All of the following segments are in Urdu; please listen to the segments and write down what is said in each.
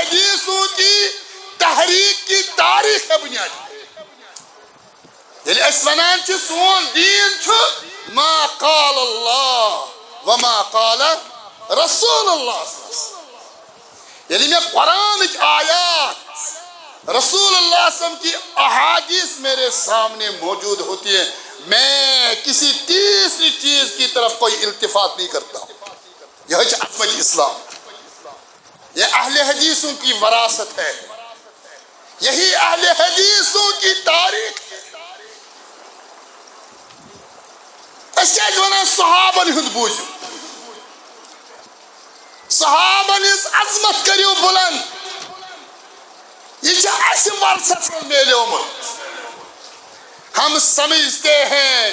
حدیثوں کی تحریک کی تاریخ ہے بنیادی یعنی اس ونان چھ سون دین چھ ما قال اللہ وما قال رسول اللہ صلی اللہ علیہ وسلم یعنی میں قرآن کی آیات رسول اللہ صلی اللہ علیہ وسلم کی احادیث میرے سامنے موجود ہوتی ہیں میں کسی تیسری چیز کی طرف کوئی التفات نہیں کرتا یہ عظمت اسلام یہ اہل حدیثوں کی وراثت ہے یہی اہل حدیثوں کی تاریخ ہے اس کے جوانا صحابن ہند بوجھو صحابن اس عظمت کریو بلند یہ ایسے ورثت میلے ہم سمجھتے ہیں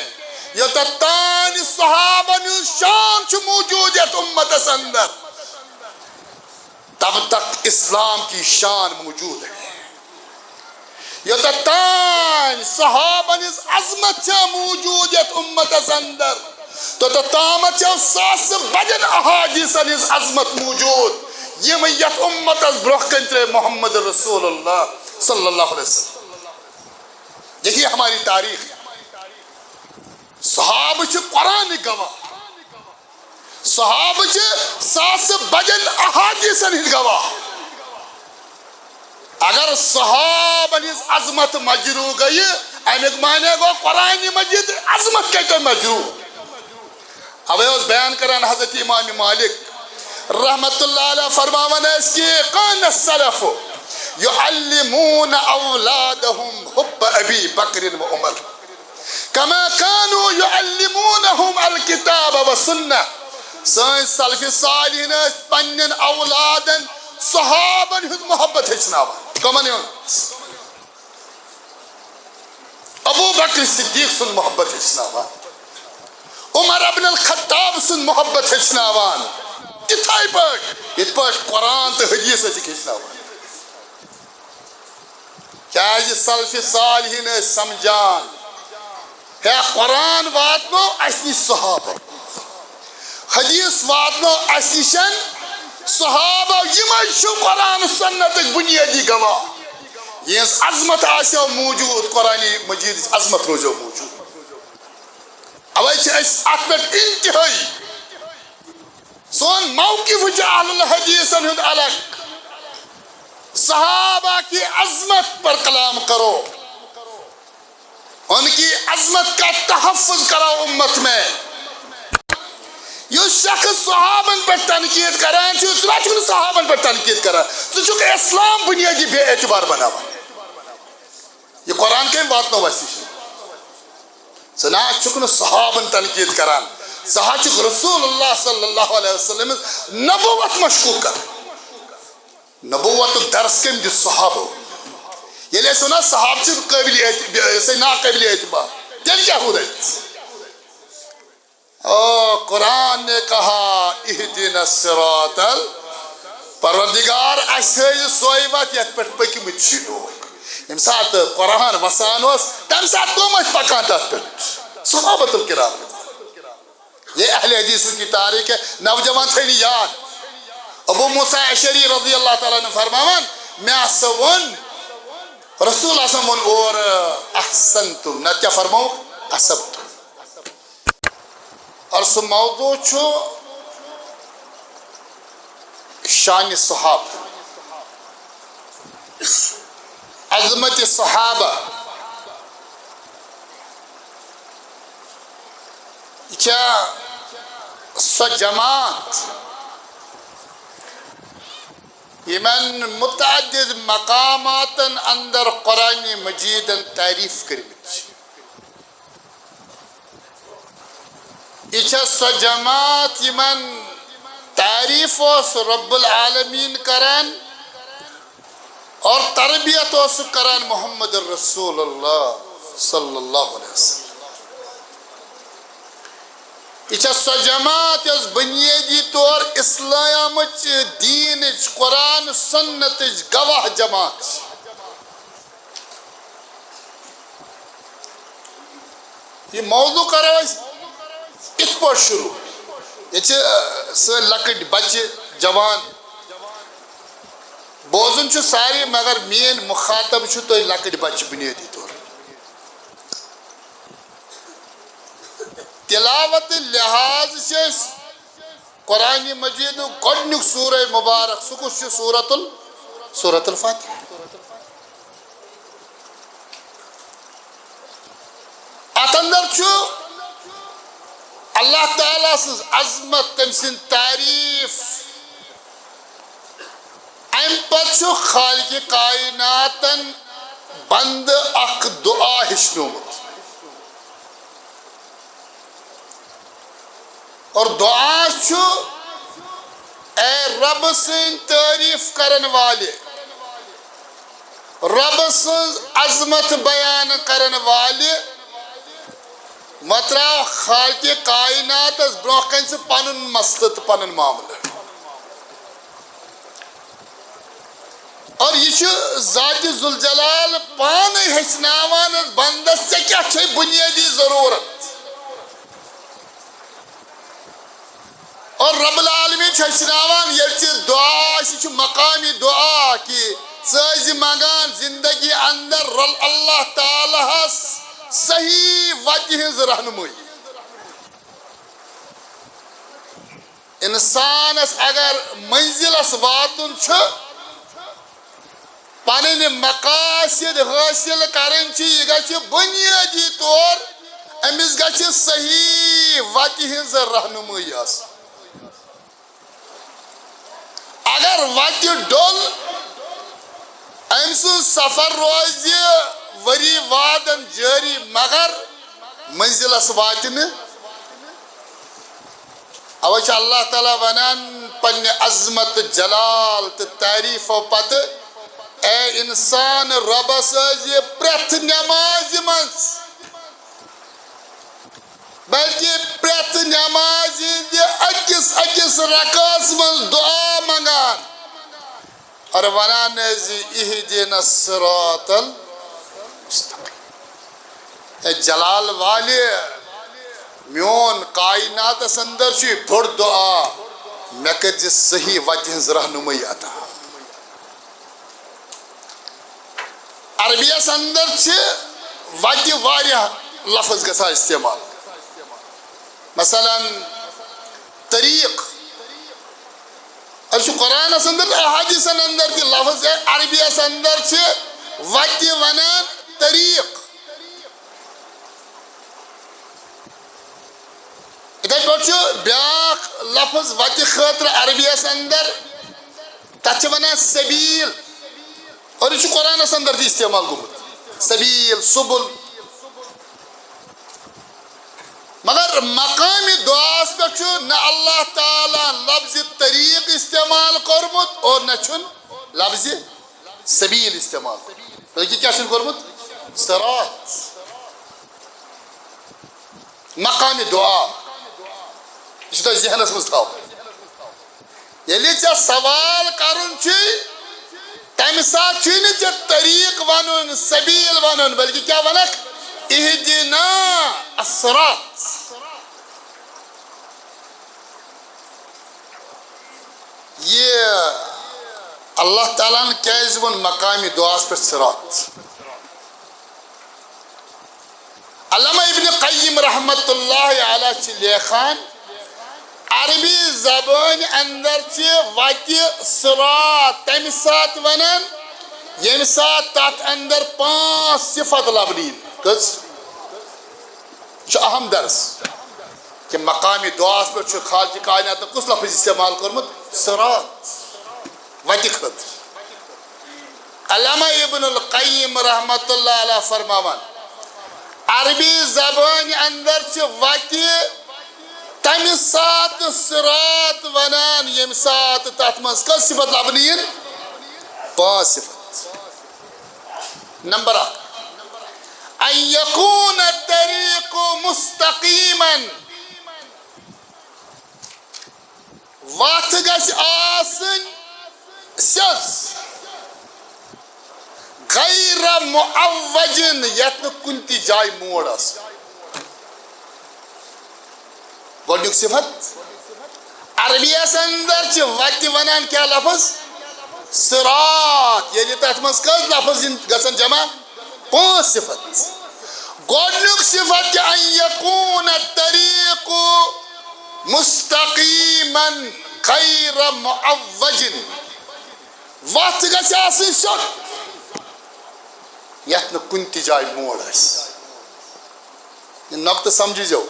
یہ تان صحابن شان چھ موجود ہے امت اندر تب تک اسلام کی شان موجود ہے یہ تان صحابن عظمت چھ موجود ہے امت اندر تو تامت چھ ساس بجن احادیث عظمت موجود یہ میت امت برکن محمد رسول اللہ صلی اللہ علیہ وسلم یہی ہماری تاریخ ہے صحابہ چھ قرآن گواہ صحابہ چھ ساس بجن احادیث گواہ اگر صحابہ عظمت مجرو گئی امیک مانے گو قرآن مجید عظمت کے مجرو اوے اس بیان کران حضرت امام مالک رحمت اللہ علیہ فرماون اس کی کان السلف يعلمون اولادهم حب ابي بکر و عمر كما كانوا يعلمونهم الكتاب والسنة سن سلف صالحین پنن اولادن صحابن ہند محبت ہچناوان کمن ابو بکر صدیق سن محبت ہچناوان عمر ابن الخطاب سن محبت ہچناوان کتھائی پاک ات پاک قرآن تو حدیث ہچناوان کیا یہ سلف صالحین سمجھان ہے قرآن واتنو اسنی صحابہ حدیث واتنو اسنشن صحابہ یہ قرآن سنت بنیادی گواہ یہ عظمت آسو موجود قرآن مجید عظمت روزو موجود اوے ات پہ انتہائی سون موقف اہل الحدیث ہند الگ صحابہ کی عظمت پر کلام کرو ان کی عظمت کا تحفظ کرو امت میں یہ شخص صحابن پر تنقید کران صحابن پر تنقید کران اسلام بنیادی بے اعتبار بناوا یہ قرآن کے بات نو وسیع سنا چکن صحابن تنقید کران سہا چک رسول اللہ صلی اللہ علیہ وسلم نبوت مشکوک کر نبوت درس کم دی صحابہ یہ لئے سنا صحاب سے ناقابل اعتبار دل کیا ہو رہے قرآن نے کہا اہدنا الصراط پروردگار ایسے سوئی بات یہ پٹ پکی مچھی لوگ ام ساتھ قرآن وسان ہوس تم ساتھ تو مجھ پکان تات پٹ صحابت الکرام یہ اہل حدیثوں کی تاریخ ہے نوجوان تھے نہیں یاد ابو موسیٰ اشعری رضی اللہ تعالیٰ نے فرماوان میں اسون رسول اللہ صلی اللہ علیہ وسلم اور احسنتم نہ کیا فرماؤ احسبتم اور سو موضوع چھو شان صحابہ عظمت صحابہ کیا سو جماعت یمن متعدد مقامات اندر قرآن مجید تعریف کرمچ یہ سو جماعت یمن تعریف رب العالمین کران اور تربیت کران محمد الرسول اللہ صلی اللہ علیہ وسلم یہ سو جماعت اس بنیادی طور اسلام دین قرآن سنت گواہ جماعت یہ موضوع کرو ات پہ شروع یہ لکٹ بچہ جوان بوزن چھ ساری مگر مین مخاطب چھ تو لکٹ بچ بنیادی طور تلاوت لحاظ سے قرآن مجید گۄڈنیُک سورہ مبارک سہ کس چھ سورۃ الفاتحہ ات اندر چھ اللہ تعالیٰ سز عظمت تم سن تعریف ام پتہ چھ خالق کائناتن بند اخ دعا ہچنومت اور دعا چھو اے رب سن تعریف کرن والے رب سن عظمت بیان کرن والے متراو خالق کائنات اس برونہ کن سے پنن مسلط پنن معاملہ اور یہ ذات ذوالجلال پانے ہچناوان بندس سے کیا چھے بنیادی ضرورت اور رب العالمین ہچناوان یہ دعا یہ مقامی دعا کہ ثز منگان زندگی اندر اللہ تعالیٰ صحیح وجہ ہز رہنمائی انسانس اگر منزلس واتن پنن مقاصد حاصل کرن یہ گژھِ بنیادی طور امس گژھِ صحیح وتہِ ہٕنٛز رہنمائی آسٕنۍ اگر وتہِ ڈوٚل أمۍ سُنٛد سفر روزِ ؤری وادن جٲری مگر منزلس واتہِ نہٕ اوے چھُ اللہ تعالیٰ ونان پننہِ عظمت جلال تہٕ تعریفو پتہٕ اے انسان ربس ٲسۍ پرٛٮ۪تھ نٮ۪مازِ منٛز بلکہ پرٛٮ۪تھ نٮ۪مازِ ہِنٛدِ أکِس أکِس رکعس منٛز دعا منگان اور ونان ٲسۍ اہدنا الصراط المستقیم اے جلال والے میون کائناتس اندر چھُ بوٚڑ دعا مےٚ کٔرزِ صحیح وتہِ ہٕنٛز رہنمٲیی عطا عربیس اندر وتہِ واریاہ لفظ گژھان استعمال مثلا طریق اور قرآنس اندر احادیثن اندر تہِ لفظ عربیس اندر وتہِ ونان طریق اتھے پٲٹھۍ چھُ بیاکھ لفظ وتہِ خٲطرٕ عربیس اندر تتھ چھِ ونان سبیل اور یہ قرآنس اندر تہِ استعمال گوٚمُت سبیل سبل مگر مقامی دعاس پہ نہ اللہ تعالیٰ لفظ طریق استعمال کورمت اور نہ لفظ سبیل استعمال بلکہ کیا کورمت صراط مقامی دعا یہ ذہنس مز تھاو ییٚلہِ ژےٚ سوال کرُن چھُے تمہِ ساتہٕ چھُے نہٕ ژےٚ طریق ونُن سبیل ونُن بلکہ کیا ونکھ اہدنا الصراط یہ اللہ تعالیٰ نے کیازِ ووٚن مقامی دعاس پہ صراط علامہ ابن قیم رحمت اللہ علیہ چھ لیکھان عربی زبان اندر وتہِ صراط تمہِ ساتہٕ ونان ییٚمہِ ساتہٕ تتھ اندر 5 صفت لبنہٕ یِن کٔژ چھُ اہم درس کہ مقامی دعاس پہ چھُ خالق کائنات کس لفظ استعمال کورمُت صراط وتہِ خٲطرٕ علامہ ابن القیم رحمت اللہ علیہ فرماوان عربی زبان اندر وتہِ تمہِ ساتہٕ صراط ونان ییٚمہِ ساتہٕ تتھ منٛز کٔژ صفت لبنہٕ یِن 5 صفت نمبر 1 ان يكون الطريق مستقيما وتھ گژھِ آسٕنۍ سیٚز غیر معوجن یتھ نہٕ کُنہِ تہِ جایہِ موڑ آسہِ گۄڈنیُک صفت عربیس اندر وتہِ ونان کیا لفظ صراط یعنی تَتھ منٛز کٔژ لفظ گژھن جمع 5 صفت گۄڈنیُک صفت کہ ان یکون الطریق مستقیما غیر معوج وتھ گژھِ آسٕنۍ سیوٚد یتھ نہٕ کُنہِ تہِ جایہِ موڑ آسہِ یہِ نۄقطہٕ سمجھِزیو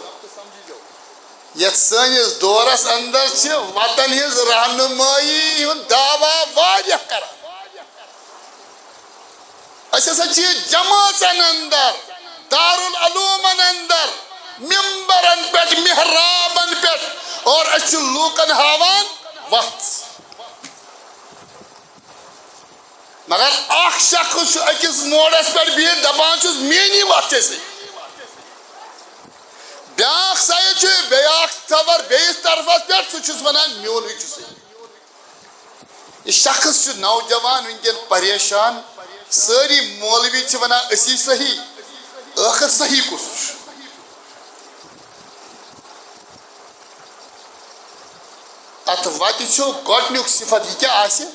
یتھ سٲنِس دورس اندر چھِ وطن ہٕنٛز رہنمٲیی ہُنٛد دعوا واریاہ کران أسۍ ہسا چھِ جمٲژن اندر دارالعلومن اندر ممبرن پٮ۪ٹھ محرابن پٮ۪ٹھ اور أسۍ چھِ لوٗکن ہاوان وتھ مگر اکھ شخص چھُ أکِس موڑس پٮ۪ٹھ بِہِتھ دپان چھُس میٛٲنی وتھ چھےٚ صحیح بیٛاکھ سایڈ چھُ بیٛاکھ خبر بیٚیِس طرفس پٮ۪ٹھ سُہ چھُس ونان میونٕے چھُ صحیح یہِ شخص چھُ نوجوان وٕنکٮ۪ن پریشان سٲری مولوی چھِ ونان أسی صحیح ٲخر صحیح کُس چھُ اتھ وتہِ چھُ گۄڈنیُک صفت یہِ کیٛاہ آسہِ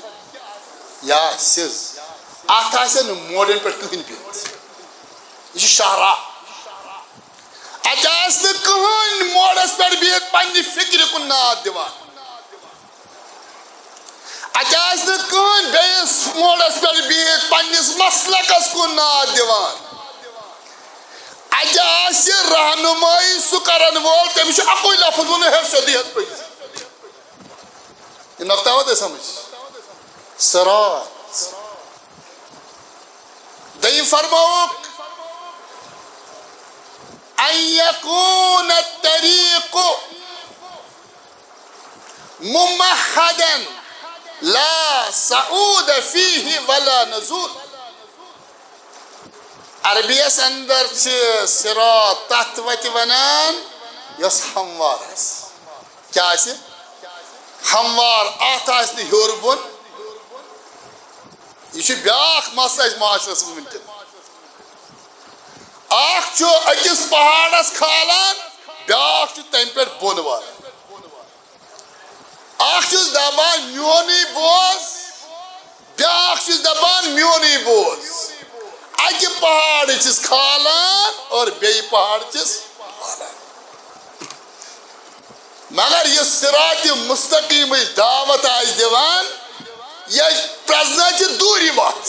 یہِ آسہِ سیٚز اتھ آسن نہٕ موڑن پٮ۪ٹھ کٕہٕنۍ بِہِتھ یہِ چھُ شاہراہ اتہِ آسہِ نہٕ کٕہٕنۍ موڑس پٮ۪ٹھ بِہِتھ پننہِ فکرِ کُن ناد دِوان اتہِ آسہِ نہٕ کٕہٕنۍ بیٚیِس موڑس پٮ۪ٹھ بِہِتھ پننِس مسلکس کُن ناد دِوان اتہِ آسہِ رہنمٲیی سُہ کرن وول تٔمِس چھُ اکُے لفظ ونُن ہے سیوٚدُے حظ پٔکِو یہِ نۄقطہٕ آوا تۄہہِ سمجھ صراط دوٚیِم فرمووُکھ ان یکون الطریق ممہدا لا صعود فیہ ولا نزول عربیس اندر چھِ صراط تتھ وتہِ ونان یۄس ہموار آسہِ کیٛاہ آسہِ ہموار اتھ آسہِ نہٕ ہیوٚر بۄن یہِ چھُ بیٛاکھ مسلہٕ اَسہِ معاشرس منٛز وٕنکٮ۪ن اکھ چھُ أکِس پہاڑس کھالان بیٛاکھ چھُ تمہِ پٮ۪ٹھ بۄن والان اکھ چھُس دپان میونٕے بوز بیٛاکھ چھُس دپان میونٕے بوز اکہِ پہاڑ چھِس کھالان اور بیٚیہِ پہاڑ چھِس والان مگر یُس صراطِ مستقیٖمٕچ دعوت آسہِ دِوان یہِ پرٛزنٲوِتھ دوٗرِ وتھ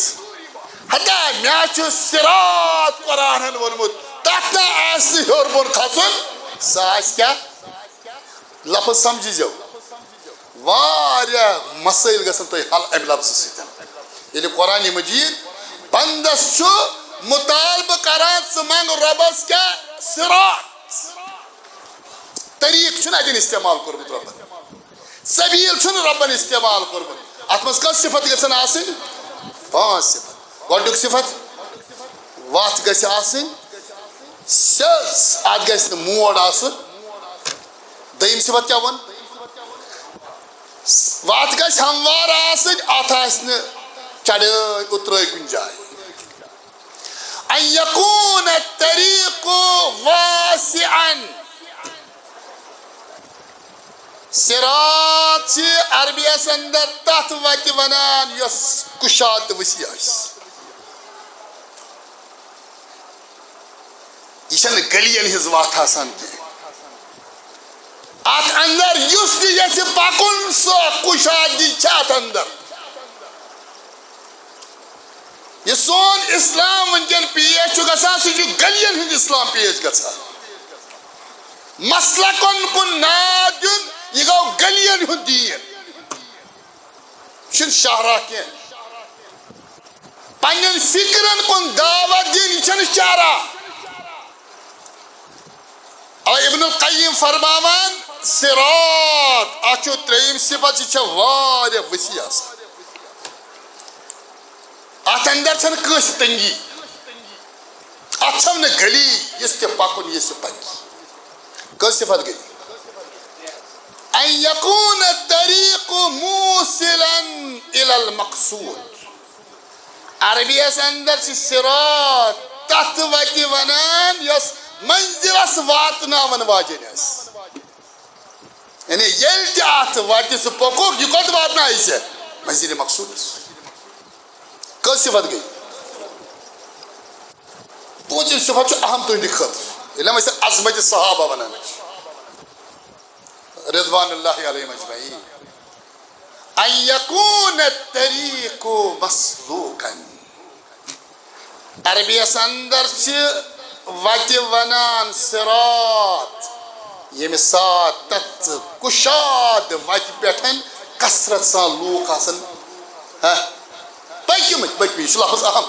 ہتا مےٚ چھُ صراط قرآنن ووٚنمُت تتھ نہ آسہِ نہٕ ہیوٚر بۄن کھسُن سُہ آسہِ کیٛاہ لفظ سمجھِزیو واریاہ مسٲیل گژھن تۄہہِ حل امہِ لفظہٕ سۭتۍ ییٚلہِ قرآنِ مجیٖد بنٛدس چھُ مُطالبہٕ کران ژٕ منٛگ رۄبس کیٛاہ صراط طریٖق چھُنہٕ اتٮ۪ن استعمال کوٚرمُت رۄبن سبیٖل چھُنہٕ رۄبن استعمال کوٚرمُت اتھ منٛز کٔژ صفت گژھن آسٕنۍ 5 صفت گۄڈنیُک صفت وتھ گژھِ آسٕنۍ سیٚز اتھ گژھِ نہٕ موڑ آسُن دوٚیِم صفت کیٛاہ ووٚن وتھ گژھِ ہموار آسٕنۍ اتھ آسہِ نہٕ چڑٲے اُترٲے کُنہِ جایہِ ان یکون الطریق واسعا صراط چھِ عربیس اندر تتھ وتہِ ونان یۄس کُشاد تہٕ ؤسیع آسہِ یہِ چھنہٕ گلین ہٕنٛز وتھ آسان کینٛہہ اتھ اندر یُس تہِ یژھِ پکُن سۄ کُشادگی چھِ اتھ اندر یہِ سون اسلام وٕنکٮ۪ن پیش چھُ گژھان سُہ چھُ گلین ہُنٛد اسلام پیش گژھان مسلکن کُن ناد دیُن یہِ گوٚو گلین ہُنٛد دیٖن یہِ چھُنہٕ شاہراہ کینٛہہ پننٮ۪ن فکرن کُن دعوت دِنۍ یہِ چھنہٕ شاہراہ اور ابن القیم فرماوان صراط اتھ چھُ ترٛیٚیِم صفت یہِ چھےٚ واریاہ ؤسیع آسان اتھ اندر چھنہٕ کٲنٛسہِ تنگی اتھ چھو نہٕ گلی یُس تہِ پکُن یژھِ پکہِ کٔژ صفت گٔے ان یکون الطریق موصلا الى المقصود عربیس اندر چھِ صراط تتھ وتہِ ونان یۄس منزلس واتناون واجیٚنۍ آسہِ یعنی ییٚلہِ تہِ اتھ وتہِ ژٕ پوٚکُکھ یہِ کوٚت واتنایہِ ژےٚ مزید مقصود کس صفت گئی پوٗنٛژِم صفت اہم تہنٛدِ خٲطرٕ ییٚلہِ أسۍ عظمت صحابہ ونان رضوان اللہ علیہم اجمعین ان یکون الطریق مسلوکا عربیس اندر وتہِ ونان صراط ییٚمہِ ساتہٕ تتھ کُشاد وتہِ پٮ۪ٹھ کثرت سان لوٗکھ آسان پٔکِمٕتۍ یہِ چھُ لفظ اہم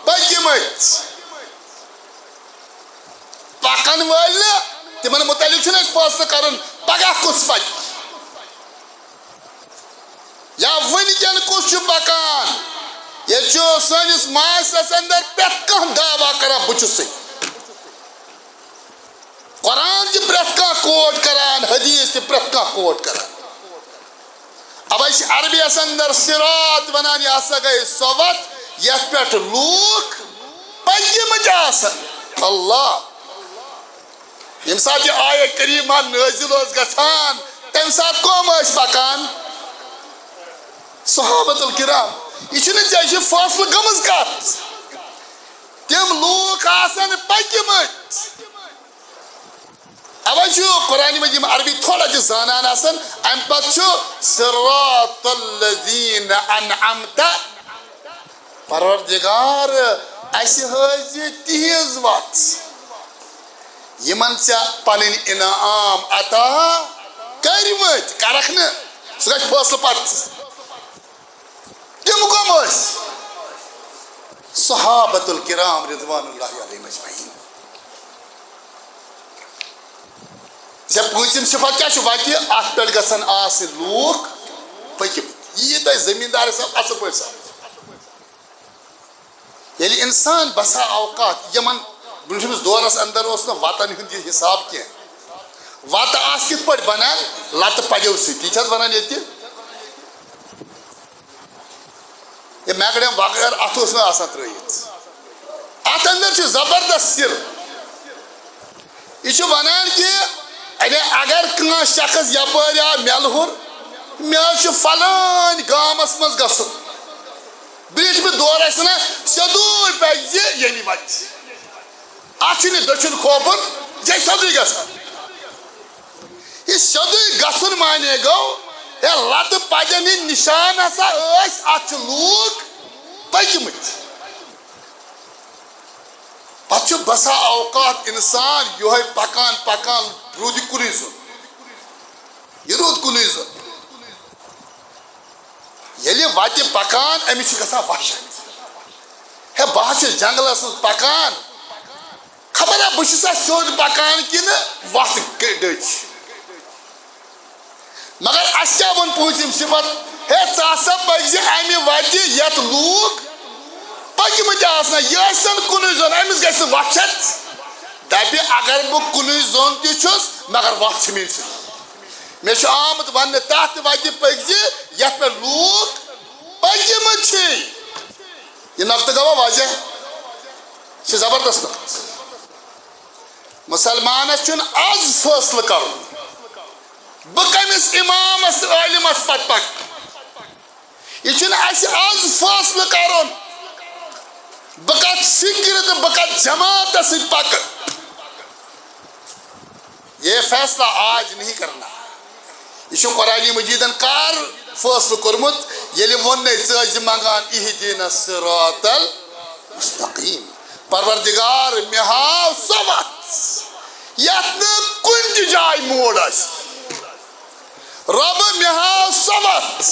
پٔکِمٕتۍ پکن وٲلۍ نہٕ تِمن متعلق چھُنہٕ اَسہِ فٲصلہٕ کرُن پگاہ کُس پکہِ یا وٕنکٮ۪ن کُس چھُ پکان ییٚتہِ چھُ سٲنِس معاشرس اندر پرٛٮ۪تھ کانٛہہ دعوا کران بہٕ چھُسٕے قرآن تہِ پرٛٮ۪تھ کانٛہہ کوٹ کران حدیث تہِ پرٛٮ۪تھ کانٛہہ کوٹ کران اَوے چھِ عربیس اندر صراط ونان یہِ ہسا گٔے سۄ وَتھ یتھ پٮ۪ٹھ لوٗکھ پٔکِمٕتۍ آسان اللہ ییٚمہِ ساتہٕ یہِ آیت کریٖمہ نٲزِل ٲس گژھان تمہِ ساتہٕ کٕم ٲسۍ پکان صحابۃ الکرام یہِ چھُنہٕ ژےٚ چھِ فٲصلہٕ گٔمٕژ کتھ تِم لوٗکھ آسان پٔکِمٕتۍ اَوے چھُ قرآنِ مجیٖد یِم عربی تھوڑا تہِ زانان آسان امہِ پتہٕ چھُ صراط الذیٖنَ انعمت پروردگار اسہِ ہٲوزِ تِہنٛز وتھ یِمن ژےٚ پنٕنۍ انعام عطا کٔرمٕتۍ کرکھ نہٕ سُہ گژھِ فٲصلہٕ پتہٕ تِم کٕم ٲسۍ صحابۃ الکرام رضوان اللہ علیہم اجمعین ژےٚ پوٗنٛژِم صفت کیٛاہ چھُ وتہِ اتھ پٮ۪ٹھ گژھن آسٕنۍ لوٗکھ پٔکِمٕتۍ یی تۄہہِ زٔمیٖندار صٲب اصل پٲٹھۍ سمجھ ییٚلہِ انسان بسا اوقات یِمن برٛونٛٹھمِس دورس اندر اوس نہٕ وتن ہُنٛد یہِ حساب کینٛہہ وتہٕ آسہٕ کِتھ پٲٹھۍ بنان لتہٕ پَلیو سۭتۍ تی چھِ حظ ونان ییٚتہِ یہِ میکڈم وغٲر اتھ اوس نہٕ آسان ترٲیِتھ اتھ اندر چھُ زبردست سِر یہِ چھُ ونان کہِ اگر کانٛہہ شخص یپٲرۍ آو مٮ۪لہُر مےٚ حظ چھُ فلٲنۍ گامس منٛز گژھُن برٛونٛٹھمہِ دور ٲسۍ ونان سیوٚدُے پزِ ییٚمہِ وتہِ اتھ چھُنہٕ دٔچھُن کھووُر یہِ چھِ سیوٚدُے گژھان یہِ سیوٚدُے گژھُن مانے گوٚو ہے لتہٕ پجن ہٕنٛدۍ نِشان ہسا ٲسۍ اتھ چھِ لوٗکھ پٔکِمٕتۍ پتہٕ چھُ بسا اوقات انسان یِہوے پکان پکان روٗد یہِ کُنُے زوٚن یہِ روٗد کُنُے زوٚن ییٚلہِ وتہِ پکان أمِس چھُ گژھان وحشت ہے بہٕ حظ چھُس جنگلس منٛز پکان خبر بہٕ چھُسا سیوٚد پکان کِنہٕ وتھ ڈٔج مگر اَسہِ کیٛاہ ووٚن پوٗنٛژِم صفت ہے ژٕ ہسا پٔکزِ امہِ وتہِ یتھ لوٗکھ پٔکِمٕتۍ آسان یہِ ٲسِن کُنُے زوٚن أمِس گژھِ نہٕ وحشت دپہِ اگر بہٕ کُنُے زوٚن تہِ چھُس مگر وتھ چھِ مےٚ سۭتۍ مےٚ چھُ آمُت وننہٕ تتھ وتہِ پٔکزِ یتھ پٮ۪ٹھ لوٗکھ پٔکِمٕتۍ چھِ یہِ نۄقطہٕ گوٚوا واضح یہِ چھِ زبردست نۄقطہٕ مُسلمانس چھُنہٕ آز فٲصلہٕ کرُن بہٕ کٔمِس امامس تہٕ عٲلمس پتہٕ پکہٕ یہِ چھُنہٕ اسہِ آز فٲصلہٕ کرُن بہٕ کتھ فکرِ تہٕ بہٕ کتھ جماعتس سۭتۍ پکہٕ یہ فیصلہ آج نہیں کرنا یہ چھُ قرآنِ مجیٖدن کر فٲصلہٕ کوٚرمُت ییٚلہِ ووٚننے ژٕ ٲسۍ منٛگان اہدِنَ الصراط المستقیٖم پروردگار مےٚ ہاو سۄ وتھ یتھ نہٕ کُنہِ تہِ جایہِ موڑ آسہِ رۄبہٕ مےٚ ہاو سۄ وتھ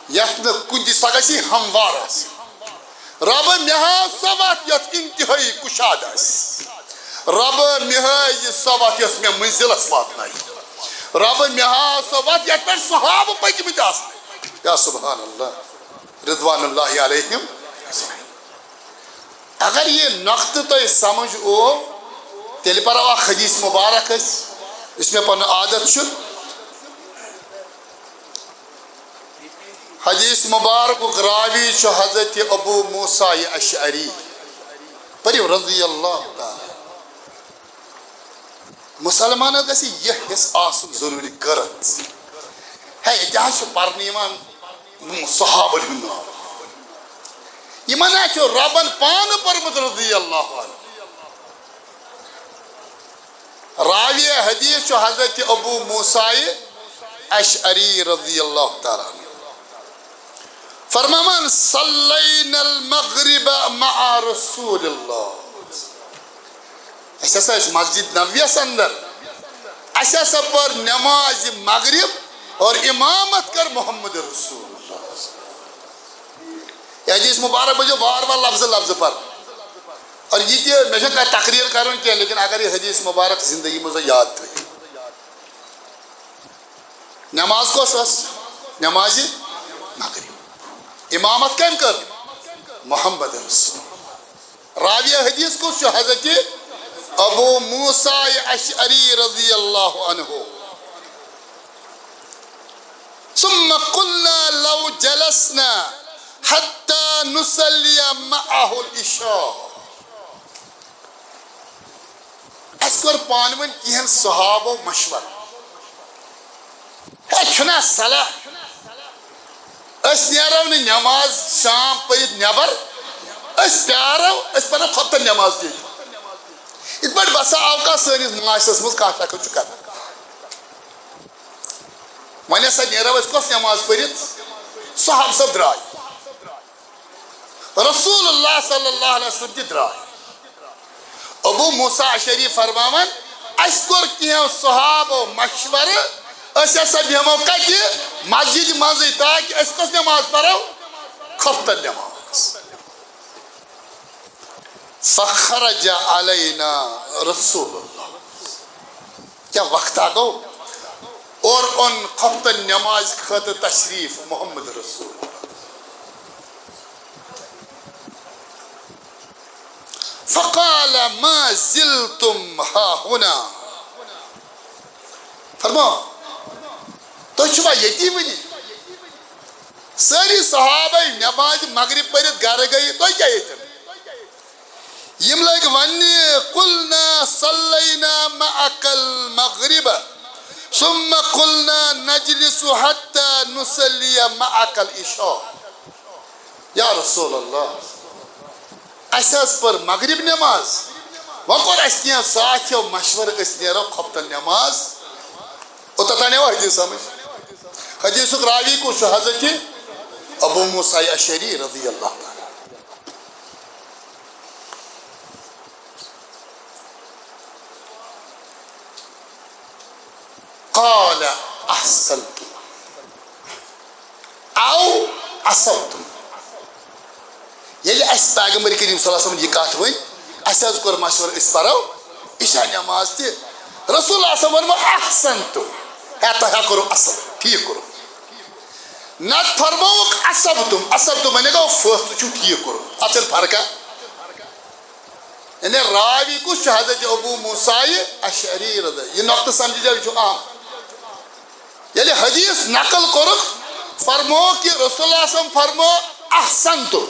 یتھ نہٕ کُنہِ تہِ سۄ گژھِ ہموار آسٕنۍ رۄبہٕ مےٚ ہاو سۄ وتھ یتھ انتہٲیی کُشاد آسہِ رۄبہٕ مےٚ ہٲیزِ سۄ وتھ یۄس مےٚ منزِلس واتنایہِ رۄبہٕ مےٚ ہاو سۄ وتھ یتھ پٮ۪ٹھ صحابہٕ پٔکۍمٕتۍ آسن یا سبحان اللہ رضوان اللہ علیہم اگر یہ نۄقطہٕ تۄہہِ سمجھ او تیٚلہِ پرو اکھ حدیث مبارک أسۍ یُس مےٚ پنُن عادت چھُ حدیث مبارکُک راوی چھُ حضرت ابو موسیٰ اشعری پٔرِو رضی اللہ تعالیٰ مُسلمانس گژھِ یہِ حِصہٕ آسُن ضروٗری غرض ہے ییٚتہِ حظ چھُ پرنہٕ یِوان صحابن ہند نام یمن ربن پان پرمت رضی اللہ عنہ راوی حدیث حضرت ابو موسیٰ اشعری رضی اللہ تعالیٰ عنہ فرمان صلینا المغرب مع رسول اللہ ایسا مسجد نبویس اندر ایسا پر نماز مغرب اور امامت کر محمد رسول اللہ یہ حدیث مبارک بجو بار بار لفظ لفظ پر اور یہ میں کا تقریر کروں کیا لیکن اگر یہ حدیث مبارک زندگی مجھے یاد تھی نماز کو سس نماز مغرب امامت کم کر محمد رسول راوی حدیث کو حضرت ابو موسیٰ اشعری رضی اللہ عنہ ثم قلنا لو جلسنا حتى نصلي معه العشاء اسکر پانون کہن صحابہ مشور ہے چھنا صلاح اس نیرو نے نماز شام پڑھت نبر اس پیارو اس پر خطر نماز دی ات بڑھ بسا اوقات سنس معاشرس مز کھاتا کچھ کر ون سا نیرو اس کس نماز پڑھت صحاب سب درائے رسول اللہ صلی اللہ علیہ وسلم کی درائے ابو موسیٰ اشعری فرماون اس کور کیا صحاب و مشور اس ایسا بیمو کتی مسجد مانزی تاکہ اس کس نماز پڑھو خفتر نماز فخرج علینا رسول اللہ کیا وقت آگو اور ان خفتر نماز خطر تشریف محمد رسول اللہ فقال ما زلتم ها هنا فرما تو چھوا یتی ونی ساری صحابہ نماز مغرب پڑھت گھر گئی تو کیا یتن یم لگ ونی قلنا صلینا معك المغرب ثم قلنا نجلس حتى نصلي معك العشاء یا رسول اللہ اساس پر مغرب نماز وقور اس کیا ساتھ و مشور اس نیرو خبتن نماز او تتانے وہ حدیث سمجھ حدیث راوی کو حضرت ابو موسیٰ اشعری رضی اللہ تعالی قال احسنتم او اصبتم یلی اس پیغمبر کریم صلی اللہ علیہ وسلم یہ کہت ہوئی اس از کر مشور اس پرو عشاء نماز تی رسول اللہ صلی اللہ علیہ وسلم احسنتم ہے کرو اصل ٹھیک کرو نت فرموک اصبتم میں نے کہا فرست چھو ٹھیک کرو اصل فرقہ یعنی راوی کو حضرت ابو موسیٰ اشعری رضی یہ نقطہ سمجھ جائے جو عام یعنی حدیث نقل کرو فرمو کہ رسول اللہ صلی اللہ علیہ وسلم فرمو احسنتم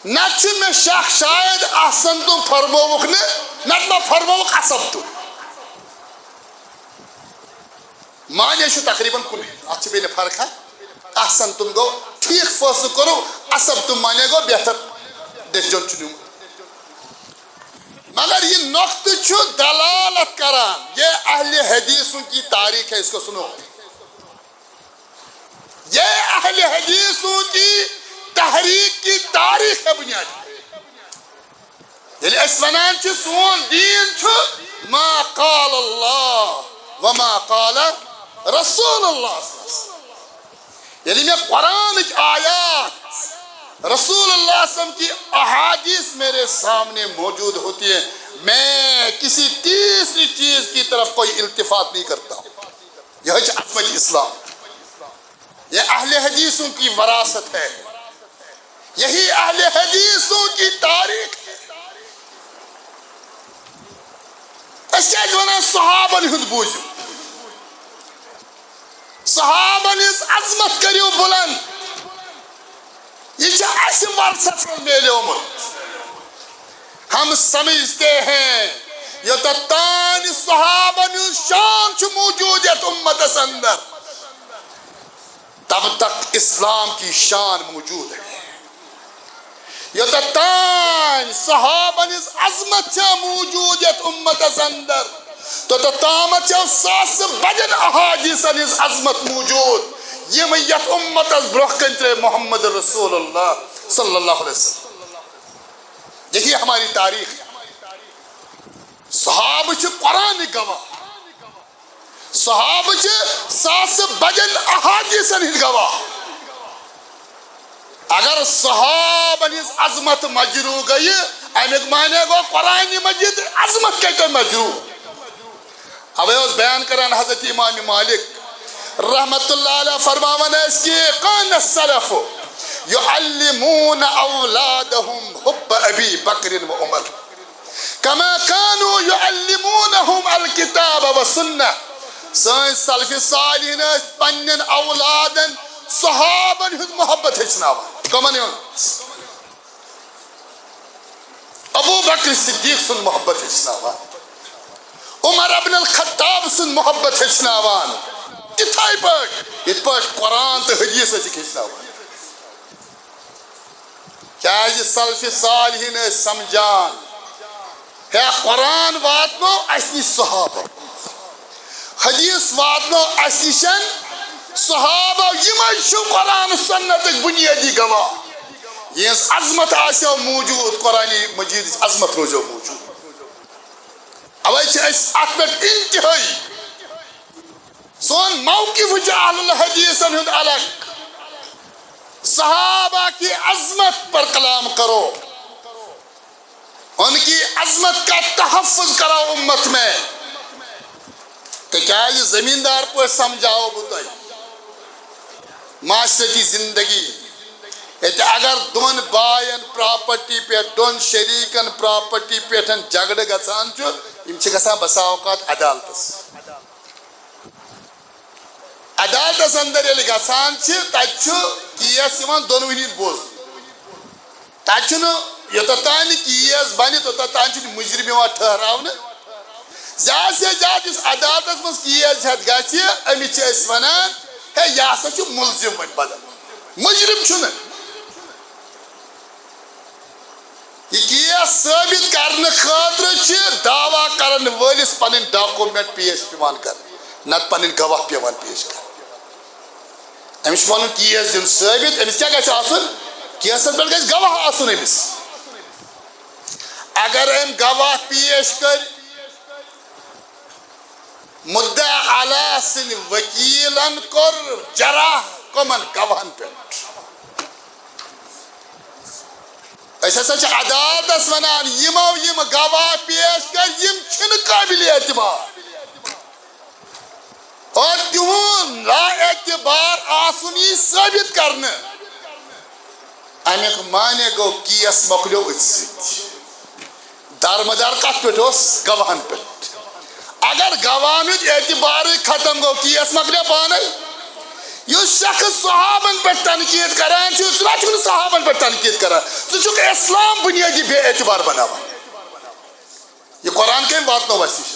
نت میں شاخ شاید احسنتم فرموک نے نت میں فرموک اصبتم معنی شو تقریباً کن اچھے بین فرق ہے احسنتم گو ٹھیک فیصلہ کرو اصبتم معنی گو بہتر ڈیسیژن چنو مگر یہ نقطہ چھو دلالت کران یہ اہل حدیثوں کی تاریخ ہے اس کو سنو یہ اہل حدیثوں کی تحریک کی تاریخ ہے بنیاد یعنی اس ونان چھو سون دین چھو ما قال اللہ وما قال رسول اللہ صلی اللہ علیہ وسلم یعنی میں قرآن کی آیات رسول اللہ صلی اللہ علیہ وسلم کی احادیث میرے سامنے موجود ہوتی ہیں میں کسی تیسری چیز کی طرف کوئی التفات نہیں کرتا یہ عظمت اسلام یہ اہل حدیثوں کی وراثت ہے یہی اہل حدیثوں کی تاریخ ہے اس کے جوانا صحابہ نے خود بوجھو صحابہ نے اس عظمت کریو بلند یہ جو ایسے ورثت میں میلے امت ہم سمجھتے ہیں یہ تتانی صحابہ نے شان چھو موجود ہے امت اس اندر تب تک اسلام کی شان موجود ہے. یوتتان صحابن ہز عظمت چھا موجود یت امتس اندر توتامت چھا ساس بجن احادیثن ہز عظمت موجود یم یت امتس برونٛہہ کن ترے محمد رسول اللہ صلی اللہ علیہ وسلم. یہی ہماری تاریخ ہے. صحابہ چھ قرآن گواہ, صحابہ چھ ساس بجن احادیثن ہز گواہ. اگر صحابن ہز عظمت مجروح گئی امیک معنی گو قرآن مجید عظمت کے مجروح. اوے اس بیان کران حضرت امام مالک رحمت اللہ علیہ فرماون اس کی کان السلف يعلمون اولادهم حب ابی بکر و عمر كما كانوا يعلمونهم الكتاب والسنة. سن سلف صالحین پنن اولادن صحابن ہز محبت ہچناوان. کمن ابو بکر صدیق سن محبت ہچناوان, عمر ابن الخطاب سن محبت ہچناوان. تتھائی پٲٹھۍ یِتھ پٲٹھۍ قرآن تو حدیث ٲسِکھ ہچناوان. کیازِ سلف صالحین ٲسۍ سمجھان ہے قرآن واتنو اَسہِ نِش صحابہ, حدیث واتنو اَسہِ نِشن صحابہ یمے چھُ قرآن سنتٕکۍ بنیٲدی گواہ. یہنٛز عظمت آسیو موجود قرآن مجید عظمت روزیو موجود. اوے چھِ أسۍ اتھ پٮ۪ٹھ انتہٲئی سون موقف چھُ اہل الحدیثن ہُنٛد الگ. صحابہ کی عظمت پر کلام کرو, ان کی عظمت کا تحفظ کرو امت میں. تکیازِ زمیندار پٲٹھۍ سمجھاو بہٕ تۄہہِ معاشرتی زندگی ییٚتہِ اگر دۄن باین پراپرٹی پٮ۪ٹھ دۄن شریٖکن پراپرٹی پٮ۪ٹھ جگڑٕ گژھان چھُ یِم چھِ گژھان بسا اوقات عدالتس. عدالتس اندر ییٚلہِ گژھان چھِ تتہِ چھُ کیس یِوان دۄنوٕنی بوزنہٕ. تتہِ چھُنہٕ یوٚتتام نہٕ کیس بنہِ توٚتتام چھُنہٕ مُجرم یِوان ٹھہراونہٕ. زیادٕ سے زیادٕ یُس عدالتس منٛز کیس ہٮ۪تھ گژھِ أمِس چھِ أسۍ ونان ہے یہِ ہسا چھُ مُلزِم وۄنۍ بدل, مُجرم چھُنہٕ. یہِ کیس ثٲبت کرنہٕ خٲطرٕ چھِ دعوا کرن وٲلِس پنٕنۍ ڈاکومنٹ پیش پیوان کرٕنۍ, نتہٕ پنٕنۍ گواہ پیوان پیش کرٕنۍ. أمِس چھُ پنُن کیس دیُن ثٲبت, أمِس کیٛاہ گژھِ آسُن, کیسس پٮ۪ٹھ گژھِ گواہ آسُن أمِس. اگر أمۍ گواہ پیش کٔرۍ مدعا علیٰ سٕنٛدۍ وکیلن کوٚر جرح کٕمن گواہن پٮ۪ٹھ. أسۍ ہسا چھِ عدالتس ونان یِمو یِم گواہ پیش کٔرۍ یِم چھِنہٕ قٲبلِ اعتبار, اور تِہُنٛد لا اعتبار آسُن یی ثٲبت کرنہٕ. امیُک معنی گوٚو کیس مۄکلیو أتھۍ سۭتۍ. دارمدار کتھ پٮ۪ٹھ اوس, گواہن پٮ۪ٹھ. اگر گواہن ہُنٛد اعتبارٕے ختم گوٚو کیس مۄکلیو پانے. یُس شخص صحابن پٮ۪ٹھ تنقیٖد کران چھُ ژٕ نہ چھُکھ نہٕ صحابن پٮ۪ٹھ تنقیٖد کران, ژٕ چھُکھ اسلام بنیٲدی بے اعتبار بناوان. یہِ قرآن کٔمۍ واتنو اَسہِ نِش,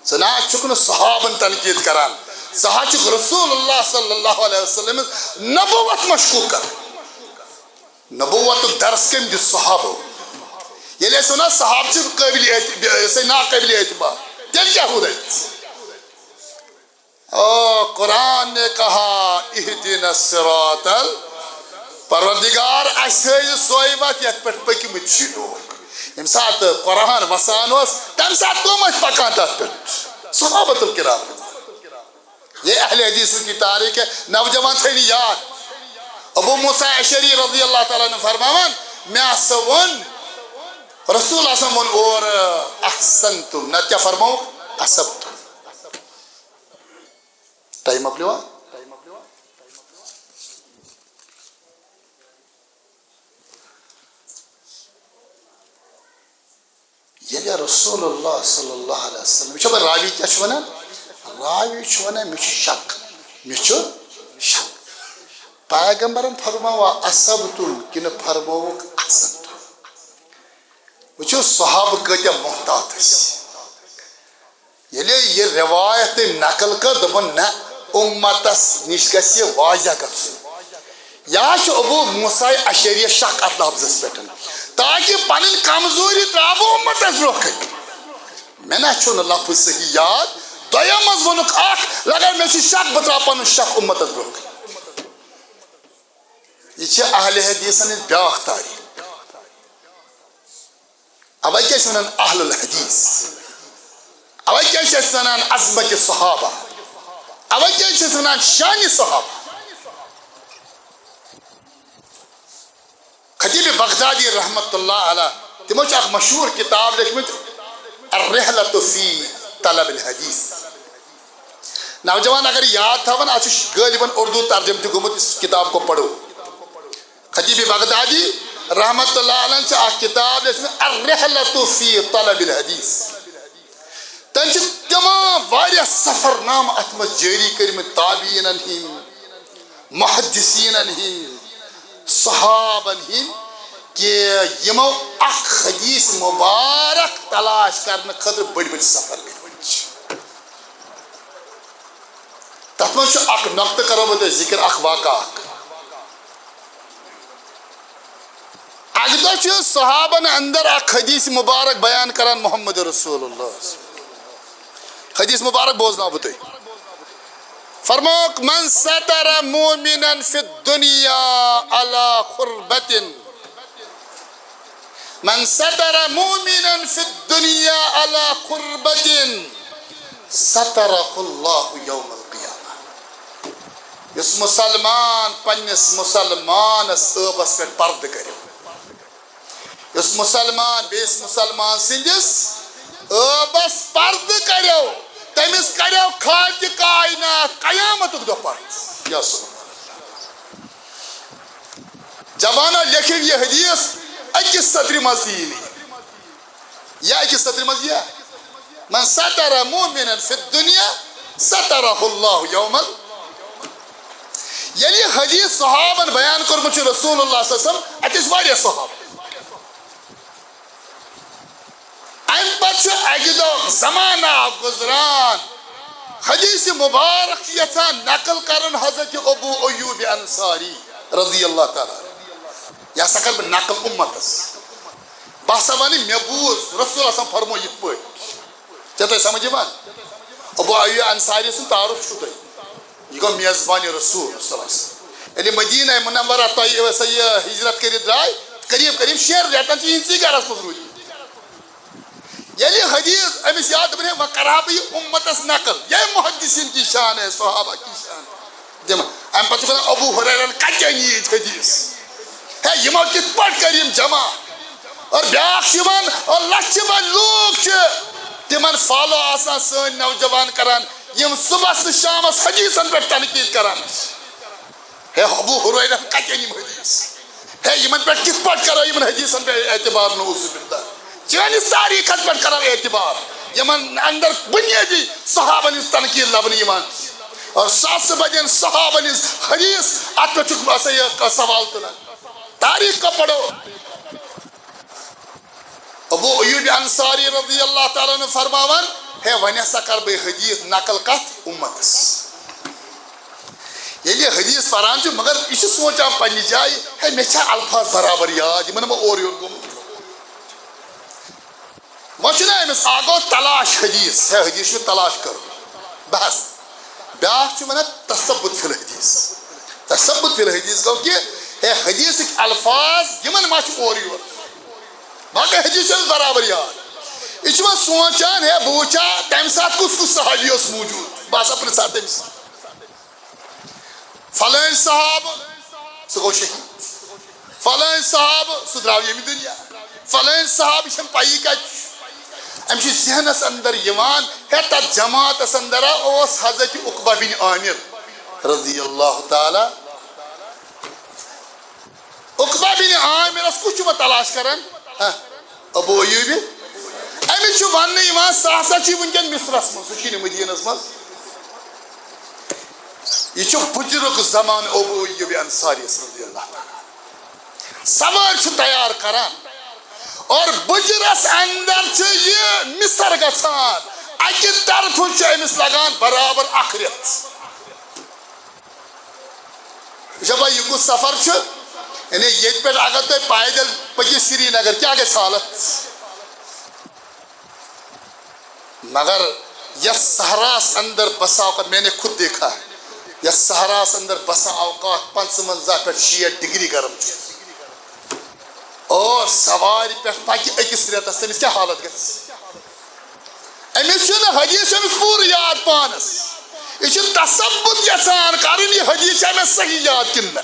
ژٕ نہ چھُکھ نہٕ صحابن تنقیٖد کران, ژٕ حظ چھُکھ رسول اللہ صلی اللہ علیہ وسلم نبوت مشکوک کران. نبوتُک درس کٔمۍ دِژ صحابو. ییٚلہِ أسۍ وَنو صحابہٕ چھِ قٲبلِ ناقٲبلِ اعتبار تیٚلہِ کیٛاہ روٗد اَتہِ. او قرآن نے کہا اہدنا الصراط, پروردگار اَسہِ ہٲیہِ سۄے وَتھ یَتھ پٮ۪ٹھ پٔکۍمٕتۍ چھِ لوٗکھ. ییٚمہِ ساتہٕ قرآن وسان اوس تَمہِ ساتہٕ کٕم ٲسۍ پکان تَتھ پٮ۪ٹھ, صحابۃ الکرام. یہ اہل حدیثوں کی تاریخ ہے. نوجوان تھٲیِو یاد, ابو موسیٰ اشعری رضی اللہ تعالیٰ عنہ فرماوان مےٚ ہسا ووٚن رسول اعظم ووٚن اورٕ احسنتم, نتہٕ کیٛاہ فرمووُکھ اصبتم. ٹائم مۄکلیوا. ییٚلہِ رسول اللہ صلی اللہ علیہ وسلم وٕچھو وۄنۍ راوی کیٛاہ چھُ ونان, راوی چھُ ونان مےٚ چھُ شک, مےٚ چھُ شک. پیغمبرن فرماوا اصبتم کِنہٕ فرمووُکھ احسنتم. وٕچھو صحابہٕ کۭتیاہ محتاط ٲسۍ. ییٚلہِ یہِ روایت تٔمۍ نقل کٔر دوٚپُن نہ امتس نش گژھِ واضح گژھُن یا چھُ ابو موسیٰ اشعری شک اتھ لفظس پٮ۪ٹھ تاکہ پنٕنۍ کمزوری ترٛاوو امتس برونٛہہ کَنہِ مےٚ نا چھُنہٕ لفظ صحیح یاد دوٚیِم منٛز ووٚنُکھ اکھ لگا مےٚ چھُ شک بہٕ ترٛاوٕ پنُن شک امتس برونٛہہ کَنہِ یہ چھِ اہل حدیثن ہٕنٛز بیٛاکھ تاریٖخ اوے کیٛاہ چھِ ونان اہل الحدیث اوے کیٛاہ چھِ أسۍ ونان عظمت صحابہ اوے کیٛاہ چھِ أسۍ ونان شان صحابہ خطیب بغدادی رحمت اللہ علیہ تمو اخ مشہور کتاب لیکھمت الرحلۃ فی طلب الحدیث نوجوان اگر یاد تھاون اتھ غالباً اردو ترجمہ تہ گومت اس کتاب کو پڑھو خطیب بغدادی رحمت اللہ علیہ سے اخ کتاب لیکھمت الرحلۃ فی طلب الحدیث تم تمام واریاہ سفر نام ات مز جاری کرمت تابعین ہند محدثین ہند صحابن ہند کہ یمو اخ حدیث مبارک تلاش کرنے خاطر بڑی بڑی سفر کر تر مز اخ نقطہ کرو بہ ذکر اخ واقعہ اک دہ صحابن اندر اخ حدیث مبارک بیان کران محمد رسول اللہ حدیث مبارک بوزنا بہ تھی فرموک من ستر مومنا فی الدنیا علی خربت من ستر مومنا فی الدنیا علی خربت سترہ اللہ یوم القیامہ اس مسلمان پنس مسلمانس عبس پہ پرد کرو اس مسلمان بیس مسلمان سندس عبس پرد کرو تمس کرو خالق کائنات قیامت دہ پرد یا سبحان اللہ جوانو لکھو یہ حدیث اکس صدر مز یا اکس صدر مز یہ من ستر مومنا فی الدنیا سترہ اللہ یوم یعنی حدیث صحابن بیان کرمت رسول اللہ صلی اللہ علیہ وسلم اتس واریاہ صحابہ ام پتہ اکہ دہ زمانہ گزران حدیث مبارک یژھان نقل کرن حضرت ابو ایوب انصاری رضی اللہ تعالی یہ ہسا کر بہ نقل امتس بہ ہسا ون مے بوز رسول اللہ فرمو یت پہ ژےٚ تۄہہِ سمجھ یوان ابو ایوب انصاری سُنٛد تعارف چھُو تۄہہِ یہ گوٚو میزبانِ رسول صلی اللہ علیہ وسلم ییٚلہِ مدینہ منورہ تۄہہِ سا یہ ہجرت کٔرِتھ درٛاے قریب قریب 6 رٮ۪تن چھِ یِہنٛدسٕے گرس منٛز روٗدمٕتۍ یعنی حدیث امس یاد بنے وہ کرا بھی امتس نقل یہ محدثین کی شان ہے صحابہ کی شان ہے دم ام پتہ ابو ہریرہ کتیا نیت حدیث ہے یمو کت پٹ کریم جمع اور بیاکھ یوان اور لچھ بہ لوگ چھ تمن فالو آسان سن نوجوان کران یم صبح سے شام حدیثن پہ تنقید کران ہے ابو ہریرہ کتیا نیم حدیث ہے یمن پہ کت پٹ کرو یمن حدیثن پہ اعتبار نعوذ باللہ چانس تاریخ پہ کرو اعتبار یمن اندر بنیادی صحابہ ہز تنقید لبنہ اور ساس بدین صحابہ ہز حدیث ات پہ یہ سوال تلان تاریخ کو پڑھو ابو ایوب انصاری رضی اللہ تعالیٰ نے فرماون ہے ون ہسا کر بہ حدیث نقل کت امتس یعنی حدیث پران مگر یہ سوچان پنہ جائے ہے مے چھا الفاظ برابر یاد یہ اور یور گومت وچنا امس آگو تلاش حدیث ہے حدیث میں تلاش کرو بس بیاکھ ونان تثبت فی الحدیث تثبت فی الحدیث گو کہ ہے حدیث الفاظ یمن ما اور یور باقی حدیث برابر یاد یہ سوچان ہے بہ وچھا تمہ سات کس کس صحابی اس موجود بس اپنے ساتھ تمس فلان صحاب سہ گو شہید فلان صحاب سہ درٛاو ییٚمہِ دُنیا فلان صحاب یہ پی کت ام ذہنس اندر یوان ہے تر جماعتس اندر اس حضرت عقبہ بن عامر رضی اللہ تعالی عقبہ بن عامر کچھ تلاش کران ابو ایوب امس ون سہ ہسا ونکین مصرس من سہ مدینس من یہ بجرک زمان ابو ایوب انصاری رضی اللہ تعالی سوار تیار کران اور بجرس اندر یہ مصر گھان اکہ طرف امس لگان برابر اخ رت بھائی یہ کس سفر یعنی یہ پہ اگر تھی پیدل پکو سری نگر کیا گژھِ حالت مگر یس صحراس اندر بسا اوقات میں نے خود دیکھا یس صحراس اندر بسا اوقات 55 پہ 60 ڈگری گرم اور سواری پہ پکہ اکس ریتس تمس کیا حالت گژھِ امس حدیث امس پور یاد پانس یہ تصبت یژھان کرن یہ حدیث امس صحیح یاد کن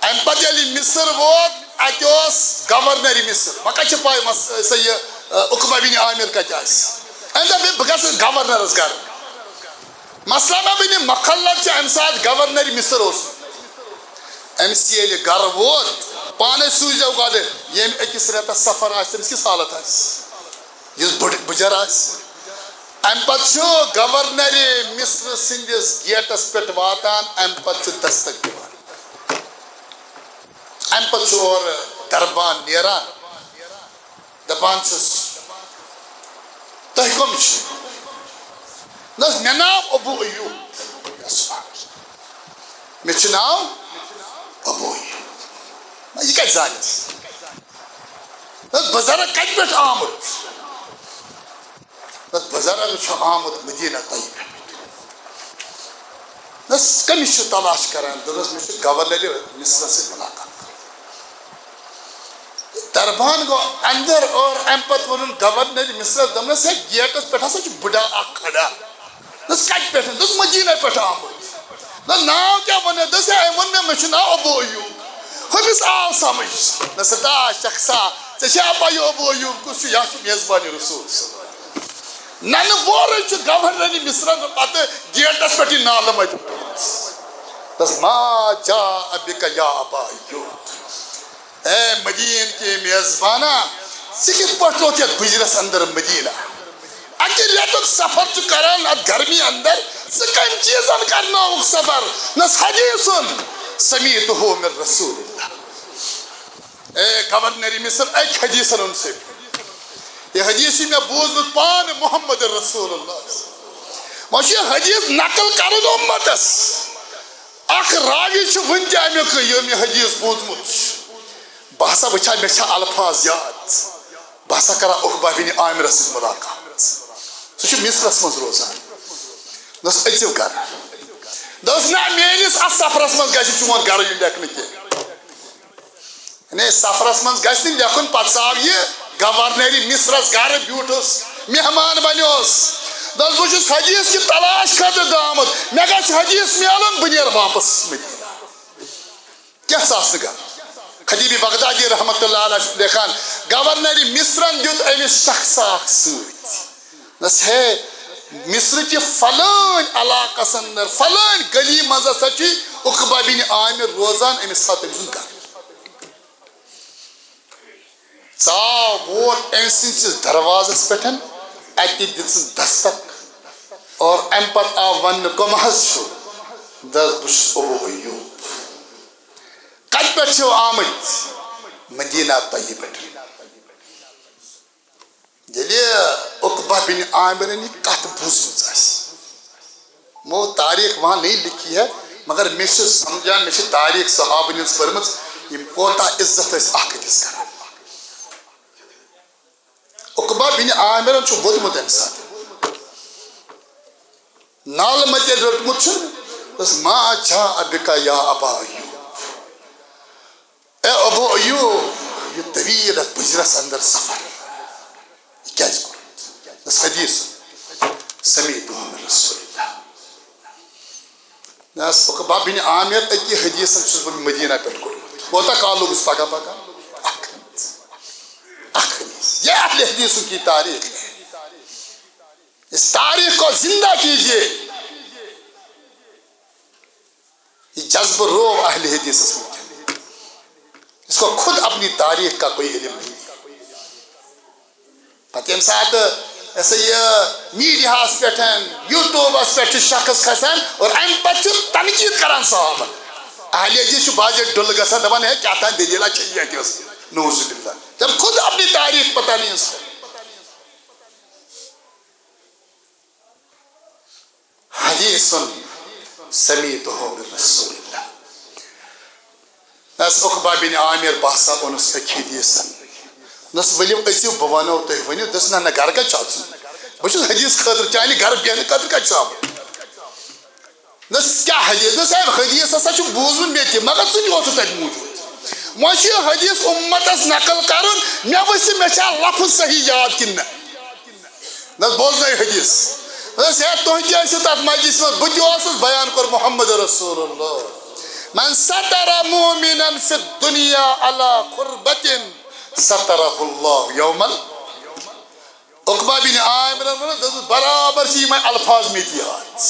ام پتہ ییٚلہِ مصر ووت اتہ گورنر مصر مکہ پاے سہ یہ عقبہ بن عامر کتہ ام دپ بہ گژھٕ گورنرس گر مسلمہ بن مخلد ام سات گورنر مصر امس ییٚلہِ گر ووت پانے سوزو گۄڈٕ ییٚمۍ أکِس رٮ۪تس سفر آسہِ تٔمِس کِژھ حالت آسہِ یُس بُجر آسہِ ام پتہٕ چھُ گورنر مصر سٕنٛدِس گیٹس پٮ۪ٹھ واتان ام پتہٕ چھُ دستک دِوان ام پتہٕ چھُ اورٕ دربان نیران دپان چھُس تُہۍ کٕم چھِو نہ مےٚ ناو ابوٗ ایوٗب مےٚ چھُ ناو ابوٗ ایوٗب یہ کتہِ زانٮ۪س بزرگ کتہِ پٮ۪ٹھ آمُت بزرگ چھُ آمُت مدینہ طیبہ کٔمِس چھُ تلاش کران دوٚپنس مےٚ چھُ گورنر مصرس سۭتۍ مُلاقات دربان گو اندر اور ام پتہٕ ووٚنُن گورنر مصرس دوٚپنس ہے گیٹس پٮ۪ٹھ ہسا چھُ بُڈا اکھ کھڑا دوٚپُس کتہِ پٮ۪ٹھ دوٚپُس مدینہ پٮ۪ٹھ آمُت ناو کیٛاہ ووٚنُتھ دوٚپُس ہے أمۍ ووٚن مےٚ چھُ ناو ابوٗ ایوٗب ہُمِس آو سمجھ سدا شخصا ژےٚ چھا پاے ابوٗ ایوٗب کُس چھُ یہِ چھُ میزبانِ رسوٗل ننہٕ وورے چھُ گورنر مصرن پتہٕ گیٹس پٮ۪ٹھ یہِ نالہٕ متہِ دوٚپُس ما جاء بِکَ یا ابا ایوٗب اے مدین کے میزبانہ ژٕ کِتھ پٲٹھۍ ووت یتھ بُجرس اندر مدینہ اکہ ریتُک سفر چھُ کران اتھ گرمی اندر ژٕ کمہِ چیٖزن کرنووُکھ سفر نس حدیثن سمیعتہ من رسول اللہ اے گورنر مصر اکہِ حدیثن اوٚن ژےٚ یہ حدیث چھُ مےٚ بوٗزمُت پانہٕ محمد رسول اللہ وۄنۍ چھُ یہِ حدیث نقل کرُن اُمتس اکھ راوی چھُ وُنہِ تہِ امیُک ییٚمۍ یہِ حدیث بوٗزمُت چھُ بہ ہسا وٕچھا مےٚ چھا الفاظ یاد بہ ہسا کرا عقبہ بن عامرس سۭتۍ مُلاقات سُہ چھُ مصرس منٛز روزان دوٚپُس أژِو گر دوٚپُس نہ میٲنِس اتھ سفرس منٛز گژھِ چون گرٕ یُن لیکھنہٕ کینٛہہ یعنی سفرس منٛز گژھِ نہٕ لیکھُن پتہٕ ژاو یہِ گورنر مصرس گرٕ بیوٗٹھُس مہمان بنیوس دوٚپُس بہٕ چھُس حدیث کہِ تلاش خٲطرٕ درٛامُت مےٚ گژھِ حدیث میلُن بہٕ نیرٕ واپس مدینہ کیٛاہ ژاس نہٕ گر خطیب بغدادی رحمۃ اللہ علیہ چھُ لیکھان گورنر مصرن دیُت أمِس شخصا اکھ سۭتۍ دس ہے مصر چہِ فلٲنۍ علاقس اندر فلٲنۍ گلی منٛز ہسا چھُ عقبہ بن عامر روزان أمِس تھاو تٔمۍ سُنٛد گرٕ ژاو ووت أمۍ سٕنٛدِس دروازس پٮ۪ٹھ اتہِ دِژٕس دستک اور امہِ پتہٕ آو وننہٕ کٕم حظ چھِو دس بہٕ چھُس ابوٗ ایوٗب کتہِ پٮ۪ٹھ چھِو آمٕتۍ مدینہ طیبہ پٮ۪ٹھ ییٚلہِ عقبہ بن عامرن یہِ کتھ بوٗزمٕژ آسہِ مو تاریخ وہاں نہیں لکھی ہے مگر مےٚ چھُ سمجھان مےٚ چھِ تاریخ صحابن ہٕنٛز پٔرمٕژ یِم کوتاہ عزت ٲسۍ اکھ أکِس کران عقبہ بن عامرن چھُ ووٚتمُت امہِ ساتہٕ نالہٕ متہِ ییٚلہِ روٚٹمُت چھُ دوٚپُس ما جاء بِکَ یا ابا ایوٗب اے ابوٗ ایوٗب یہِ طویٖل اتھ بُجرس اندر سفر یہ کیٛازِ کوٚرُتھ دوٚپُس حدیث سمیعتہ من رسول اللہ دوٚپُس عقبہ بن عامر أکی حدیثن چھُس بہٕ مدینہ پٮ۪ٹھ کوٚرمُت کوتاہ کال لوٚگُس پکان پکان اکھ حدیث یہ اہل حدیثوں کی تاریخ ہے اس تاریخ کو زندہ کیجیے یہ جذب رو اہل حدیث اس کو خود اپنی تاریخ کا کوئی علم نہیں پتہ ییٚمہِ ساتہٕ ایسا یہ میڈیاہس پٮ۪ٹھ یوٗٹیوٗبس پٮ۪ٹھ چھُ شخص کھسان اور امہِ پتہٕ چھُ تنقیٖد کران صحابن اہل حدیث چھُ باجے ڈُل گژھان دپان ہے کیٛاہ تام دٔلیٖلا چھِ ییٚتہِ ٲس نعوذ باللہ جب خود اپنی تاریخ پتہ نہیں اس کو حدیث سمیعتہ من رسول اللہ. نس عقبہ بن عامر باسا اونس اک حدیثن نس ؤلِو أژِو بہٕ وَنو تُہۍ ؤنِو دس نہ گرٕ کتہِ چھُ اژُن بہٕ چھُس حدیث خٲطرٕ چانہِ گرٕ بیٚہنہٕ خٲطرٕ کتہِ چھُ آمُت دس کیٛاہ حدیث دس حدیث ہسا چھُ بوٗزمُت مےٚ تہِ مگر ژٕ تہِ اوسُکھ تتہِ موٗجوٗد وۄنۍ چھُ یہِ حدیث اُمتس نقل کرُن مےٚ ؤسۍ مےٚ چھا لفظ صحیح یاد کِنہٕ نہ دس بوزنٲیِو حدیث دس ہے تُہۍ تہِ ٲسِو تتھ مجلسہِ منٛز بہٕ تہِ اوسُس بیان کوٚر محمد رسول اللہ من ستر مؤمنا في الدنيا على قربة ستره الله يوما عقبہ بن عامر برابر سے یہ الفاظ میں یاد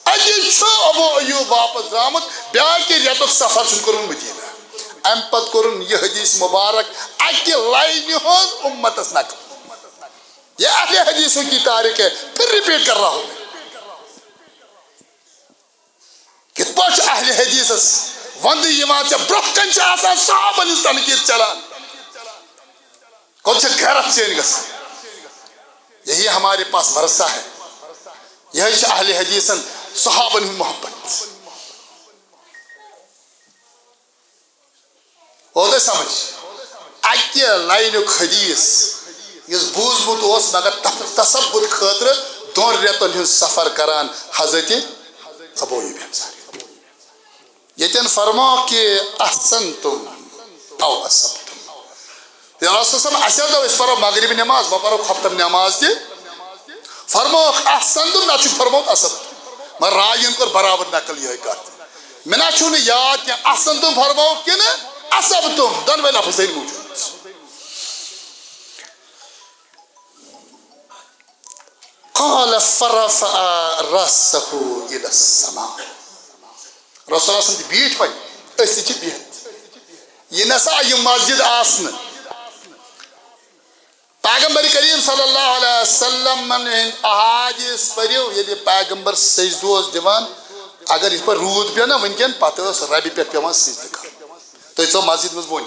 اتہ ابو ایوب واپس درامت بیاکہ ریتک سفر چھ کورمت مدینہ ام پت کورن یہ حدیث مبارک اکہ لائن ہز امتس نقل یہ اہل حدیثوں کی تاریخ ہے پھر ریپیٹ کر رہا ہوں کت پاٹ اہل حدیثس وند یوان ژے برونٛہہ کن چھ آسان صحابن ہنٛز تنقید چلان کون سے غیرت چین گژھان یہی ہمارے پاس ورثہ ہے یہی اہل حدیثن صحابن ہند محبت اوتھے سمجھ اکہ لائنک حدیث یس بوزمت اوس مگر تصبت خاطر دون ریتن ہند سفر کران حضرت ابو ایوب انصاری یتن فرماو کہ احسنتم او اسبتم رسول صلی اللہ علیہ وسلم اس پڑھو مغرب نماز بہ پڑھو خفتم نماز تہ فرماو احسنتم نہ چھ فرماو اسبتم مگر رائن کر برابر نقل یہ کت مے نہ چھو یاد کہ احسنتم فرماو کن اسبتم دونوے لفظ موجود قال فرفع راسه الى السماء رسول اللہ صلی اللہ علیہ وسلم بیٹھ پہ اس تہ بہت یہ نسا یہ مسجد آسن پیغمبر کریم صلی اللہ علیہ وسلم احادیث پریو یلی پیغمبر سجدوس دیوان اگر اس پر رود پہ نا ونکن پتہ ربی پہ پیوان سجدہ کر تو یہ مسجد مز بون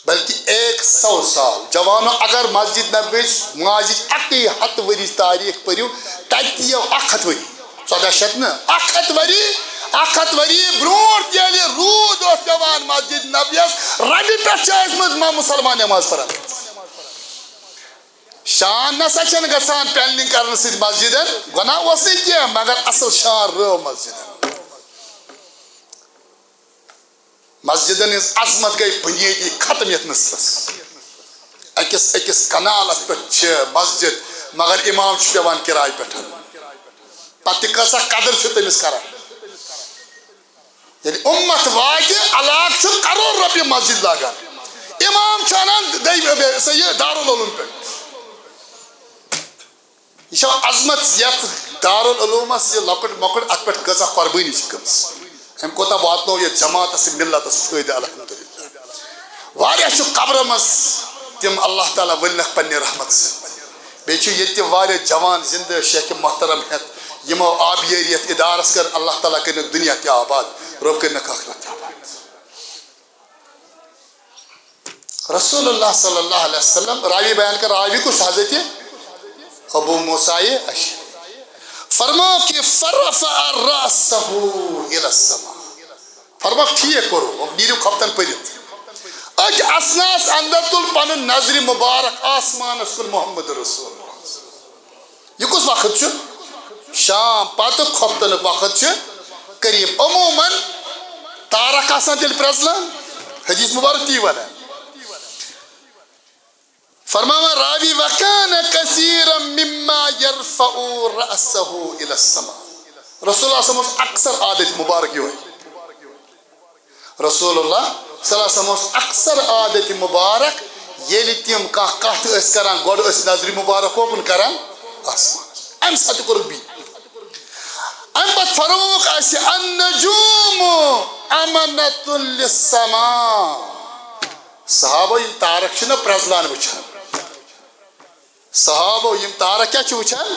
بلکہ 100 سال جوانو اگر مسجد نبی ماضی اکی 100 وری تاریخ پریو تتیو 100 وری 1400 نا 100 وری برونٹ یلی رود اس پیوان مسجد نبیس ربی پہ چاہیس مز مسلمان نماز پڑھان شان نسا چھن گسان پینلنگ کرنے سے مسجدن گناہ وسی کیا مگر اصل شان رو مسجدن مسجدن اس عظمت گئی بنیادی ختم یت نسلس اکس کنالس پہ مسجد مگر امام چھ پیوان کرائے پٹھن پتہ کسا قدر چھ تمس کران یعنی امت واجہ علاق چھ کروڑ رۄپیہِ مسجد لاگان امام چھ انان دارالعلوم پہ یہ عظمت یت دارالعلومس یہ لکٹ مکٹ ات پہ کۭژاہ قربٲنی چھ گٔمٕژ ام کوتاہ واتنو یہ جماعتس ملتس فٲیدٕ الحمدللہ واریاہ چھ قبر مز تم اللہ تعالیٰ ولنکھ پننہِ رحمت سۭتۍ بیٚیہِ چھُ ییٚتہِ واریاہ جوان زندٕ شیخ محترم ہیتھ یمو آبیٲری یتھ ادارس کر اللہ تعالیٰ کرنکھ دنیا تہِ آباد رۄب کرنکھ آخرت تہِ آباد رسول اللہ صلی اللہ علیہ وسلم راوی بیان کر راوی کچھ حضرت ابو موسیٰ اشعری فرماؤ کہ فرفع راسہ الى السماء فرماؤ ٹھیک کرو نیرو کھفتن پرت اج اسناس اندر تل پنن نظر مبارک آسمان اسکن محمد رسول اللہ یہ کس وقت چھ شام پتہ کھفتن وقت چھ قریب عموماً تارک آسان تیل پرزلان حدیث مبارک تی ونان فرمایا راوی وکان کثیرا مما یرفع رأسه الى السماء رسول اللہ صلی اللہ علیہ وسلم اکثر عادت مبارک یہ رسول اللہ صلی اللہ علیہ وسلم اکثر عادت مبارک یلی تیم کت اس کران گوڑ اس نظر مبارک ہوکن کران آسمان ام ساتھ کر بی ام پت فروق اس النجوم امنت للسماء صحابہ یم تارک چھنا پرزلان وچھان صحابہ یم تارک کیا چھ وچھان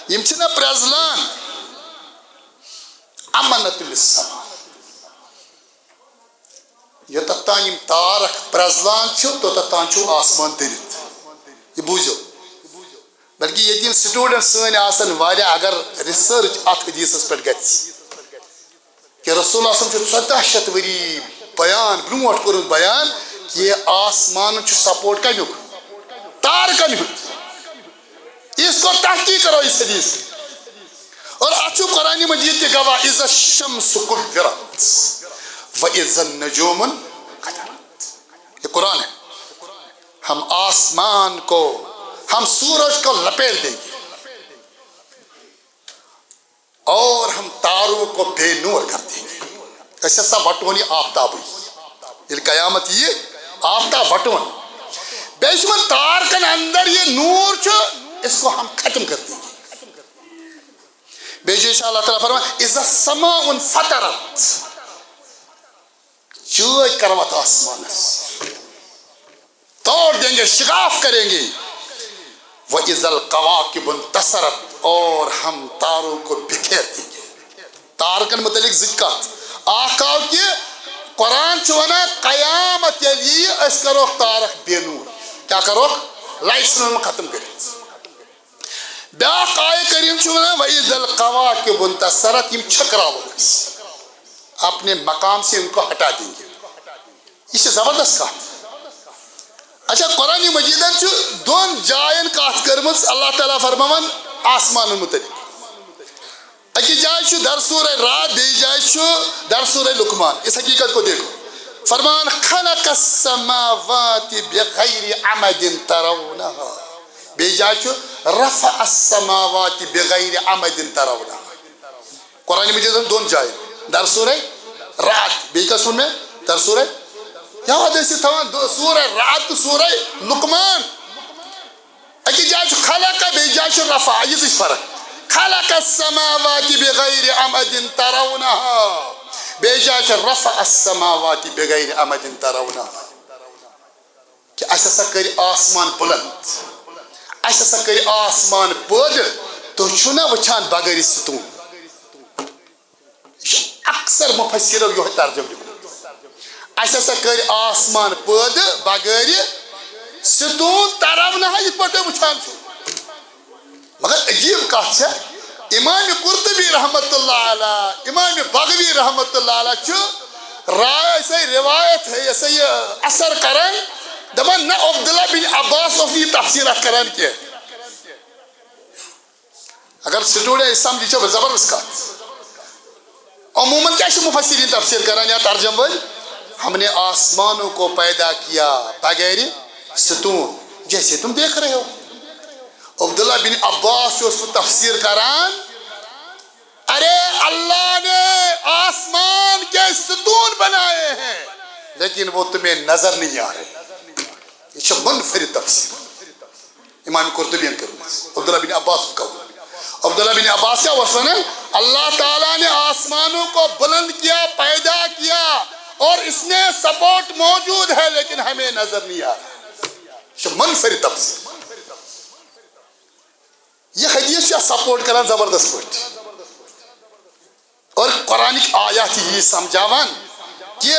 یم چھنا پرزلان امنت للسماء یوتتان یم تارک پرزلان چھ توتتان چھ آسمان دلت یہ بوزو بلکہ یتیم سٹوڈنٹ سن آسن واریاہ اگر ریسرچ ات حدیثس پہ گژھِ کہ رسول اللہ صلی اللہ علیہ وسلم 1400 ؤری بیان برونٹھ کوٚرمُت بیان کہ یہ آسمان سپورٹ کمیُک تارکن ہُنٛد اس کو تحقیق کرو اس حدیث کی اور اچھو قرآن مجید کے گواہ اذا الشمس كورت واذا النجوم انكدرت یہ قرآن ہے ہم آسمان کو ہم سورج کو لپیٹ دیں گے اور ہم تاروں کو بے نور کر دیں گے ایسا سا وٹونی آفتاب یہ قیامت یہ آفتاب وٹون بیشمن تارکن اندر یہ نور چھو اس کو ہم ختم کر دیں گے بیجی اللہ تعالیٰ فرمائے اذا السماء انفطرت چوج کروت آسمان توڑ دیں گے شگاف کریں گے وَإِذَا الْقَوَاكِبُ انْتَصَرَتْ اور ہم تاروں کو بکھیر دیں گے تارکن متعلق ذکر آقاو کی قرآن چوانا قیامت یلی اس کروک تارک بے نور کیا کروک لائسن میں ختم کریں بیاق آئے کریم چوانا وَإِذَا الْقَوَاكِبُ انْتَصَرَتْ یم چھکرا ہوگا اپنے مقام سے ان کو ہٹا دیں گے یہ زبردست کہا اچھا قرآن مجیدن چھو دون جائن کات کرمز اللہ تعالیٰ فرمان آسمان متعلق اکی جائے چھو در سورہ رات دی جائے چھو در سورہ لقمان اس حقیقت کو دیکھو فرمان خلق السماوات بغیر عمد ترونها بی جائے چھو رفع السماوات بغیر عمد ترونها قرآن مجیدن دون جائن در سورہ رات بی کا سن میں در سورہ یاد ایسی تمام سورہ رعد سورہ لقمان اکی جائے خلق بے جائے رفع یہ سے فرق خلق السماوات بغیر عمد ترونها بے جائے رفع السماوات بغیر عمد ترونها کہ ایسا سا کری آسمان بلند ایسا سا کری آسمان پود تو چھونا وچھان بغیر ستون اکثر مفسروں یہ ترجمہ لکھو ایسا سا کر آسمان پود بغیر ستون ترونها یہ پتہ وچھان چھو مگر عجیب کہا ہے امام قرطبی رحمت اللہ علیہ امام بغوی رحمت اللہ علیہ چھو رائے ایسا روایت ہے ایسا یہ اثر کرن دبن نہ عبداللہ بن عباس اپنی تفسیرات کرن کیا اگر سٹوڈے سمجھی چھو زبردست کہا عموماً کیسے مفسرین تفسیر کرن یا ترجم بل ہم نے آسمانوں کو پیدا کیا بغیر ستون جیسے تم دیکھ رہے ہو عبداللہ بن عباس جو اس کو تفسیر کران ارے اللہ نے آسمان کے ستون بنائے ہیں لیکن وہ تمہیں نظر نہیں آ رہے یہ منفرد تفسیر امام قرطبی عبداللہ بن عباس کو کہو عبداللہ بن عباس کیا وصف ہے اللہ تعالیٰ نے آسمانوں کو بلند کیا پیدا کیا اور اس میں سپورٹ موجود ہے لیکن ہمیں نظر نہیں آ رہا منفرد تفسیر یہ حدیث یا سپورٹ کرنا زبردست پوٹ اور قرآن کی آیات یہ سمجھاوان کہ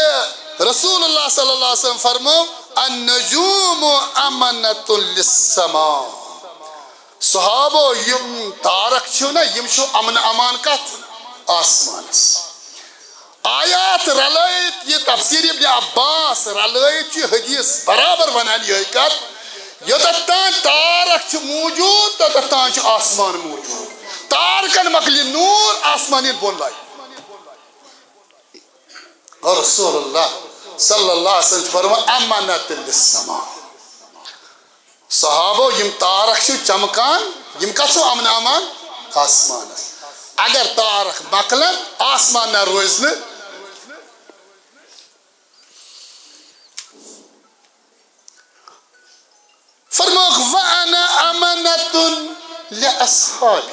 رسول اللہ صلی اللہ علیہ وسلم فرمو النجوم امنت للسماء صحابو یم تارک چھو نا یم چھو امن امان کت آسمانس آیات رلائت یہ تفسیر ابن عباس رلائت یہ حدیث برابر بنانی ہے کت یوتتان تارک چھو موجود تتتان چھو آسمان موجود تارکن مقلی نور آسمانی بون لائی اور رسول اللہ صلی اللہ علیہ وسلم فرما امانت للسماء صحابو یم تارک چھو چمکان یم کسو امن امان آسمان اگر تارک مقلن آسمان نہ روزن فرموک وَأَنَا أَمَنَةٌ لِأَصْحَابِ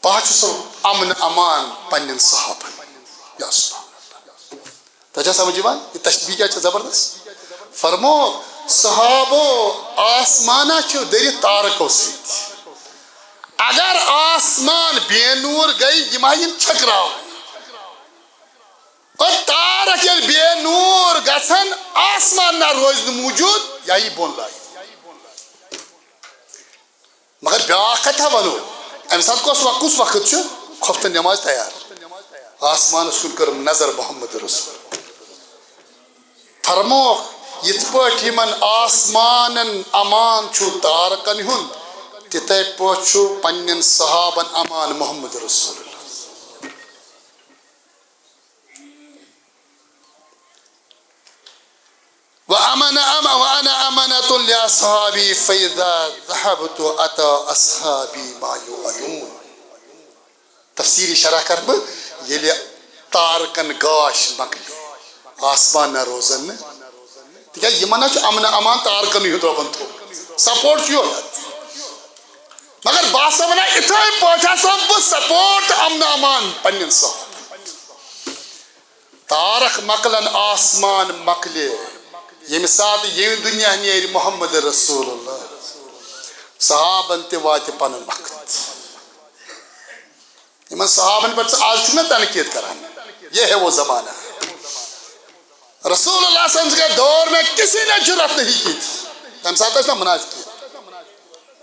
بات سو امن امان پنن صحابہ یا سبحان اللہ تجھا سمجھی بان یہ تشبیہ کیا چھے زبردست فرمو صحابو آسمانا چھو دری تارکو سیت اگر آسمان بے نور گئی یہ ماہین چھک رہا ہو اور تارک یل بے نور گسن آسمان نہ روز موجود یا ہی بون لائی مگر بیاکھ کتھا ونو ام سات کس وقت خفتہ نماز تیار آسمان کن کر نظر محمد رسول فرموک یت پٲٹھۍ یمن آسمانن امان چھُ تارکن ہُنٛد تِتھے پٲٹھۍ چھُ پننٮ۪ن صحابن امان محمد رسول اللہ وأنا أمنة لأصحابي فإذا ذهبت أتى أصحابي ما يوعدون تفسیری شرح کر بہ ییٚلہِ تارکن گاش مکلہِ آسمان نہ روزن تکیازِ یمن چھُ امن امان تارکن ہُنٛد رۄبن تھوٚو سپورٹ چھُ یوت مگر بہٕ ہسا ونان یِتھے پٲٹھۍ ہسا بہٕ سپورٹ امن امان پننٮ۪ن صحابن تارک مکلن آسمان مکلہِ ییٚمہِ ساتہٕ ییٚمہِ دُنیا نیرِ محمد رسول اللہ صحابن تہِ واتہِ پنُن وقت یمن صحابن پٮ۪ٹھ ژٕ آز چھُکھ نا تنقید کران یہ ہے وہ زمانہ رسول اللہ صلی اللہ علیہ وسلم کے دور میں کسی نے جرأت نہیں کی تھی تم ساتھ ٲسۍ نا منافقین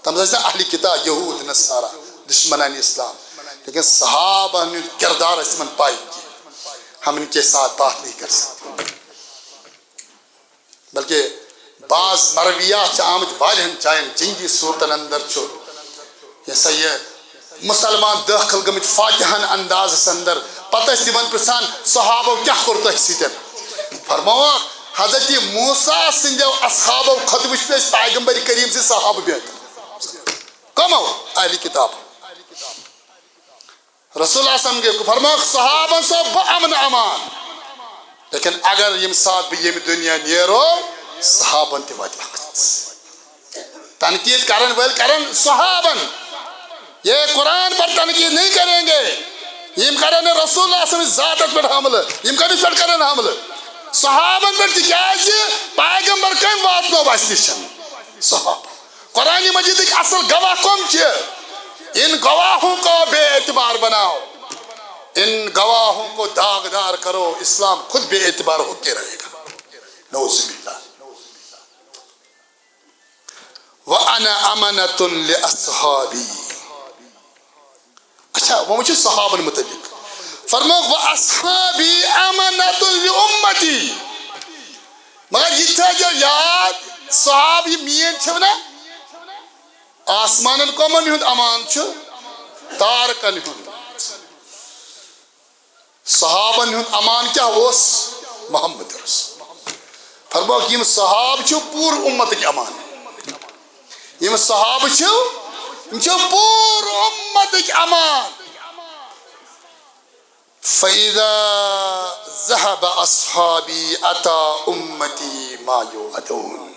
تم ٲسۍ نا اہل کتاب یہود نصارہ دشمنان اسلام لیکن صحابہ ہُنٛد کردار ٲسۍ تِمن پاے کہ ہم ان کے ساتھ بات نہیں کر سکتے بلکہ بعض مرویات آمد واریاہن جائن جنگی صورتن اندر چھو جیسا یہ مسلمان داخل گمت فاتحن انداز اندر پتہ تمن پرسان صحابو کیا کور تہ سۭتۍ فرماو حضرت موسیٰ سندیو اصحابو خط وچھ پیش پیغمبر کریم سے صحابہ بہتر کمو اہل کتاب رسول اللہ صلی اللہ علیہ وسلم کے فرماو صحابہ سو بامن امان لیکن اگر یم ساتھ بھی یم دنیا نیرو صحابن تہ وات وقت تنقید کرن ول کرن صحابن یہ قرآن پر تنقید نہیں کریں گے یم کرن رسول اللہ صلی اللہ علیہ وسلم ذات پر حملہ یم کمس پر کرن حملہ صحابن پر تکیاز پیغمبر کم واتنو اس نشن صحابہ قرآن مجید ایک اصل گواہ کم چھ ان گواہوں کو بے اعتبار بناؤ ان گواہوں کو داغدار کرو اسلام خود بے اعتبار ہو کے رہے گا نعوذ باللہ وَأَنَا أَمَنَةٌ لِأَصْحَابِي اچھا وہ مجھے صحابہ متعلق فرمو وَأَصْحَابِي أَمَنَةٌ لِأُمَّتِي مگر یہ تھا جو یاد صحاب یہ مین چھونا آسمانن کو من ہند امان چھو تارکن ہند صحابن ہند امان کیا ہوس محمد رسول فرمو کہ یہ صحاب چھو پور امت کے امان یہ صحاب چھو پور امت کے امان فَإِذَا ذَهَبَ أَصْحَابِي أَتَى أُمَّتِي مَا يُوعَدُونَ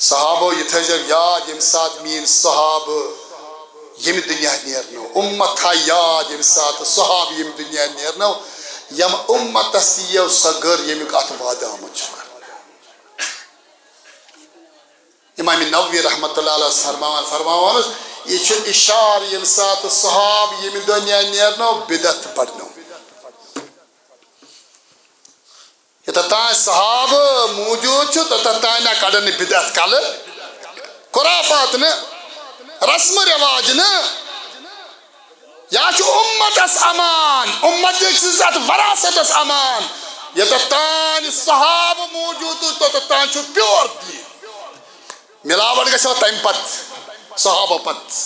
صحابو یہ تھا جب یاد یم ساتھ مین صحاب یم دنیا نیرنو امت تھا یاد یم ساتھ صحاب یم دنیا نیرنو یم امت تسیو سگر یم کات وعدہ آمد چھو کرنا امام نووی رحمت اللہ علیہ فرماوان یہ چھو اشار یم ساتھ صحاب یم دنیا نیرنو بدت بڑھنو یہ تتائیں صحاب موجود چھو تتائیں نہ کڑن بدعت کل خرافات نے رسم رواج نے یا چھو امت اس امان امت ایک سزت وراثت اس امان یہ تتائیں صحاب موجود تو تتائیں چھو پیور دی ملاوٹ گشو تائم پت صحابہ پت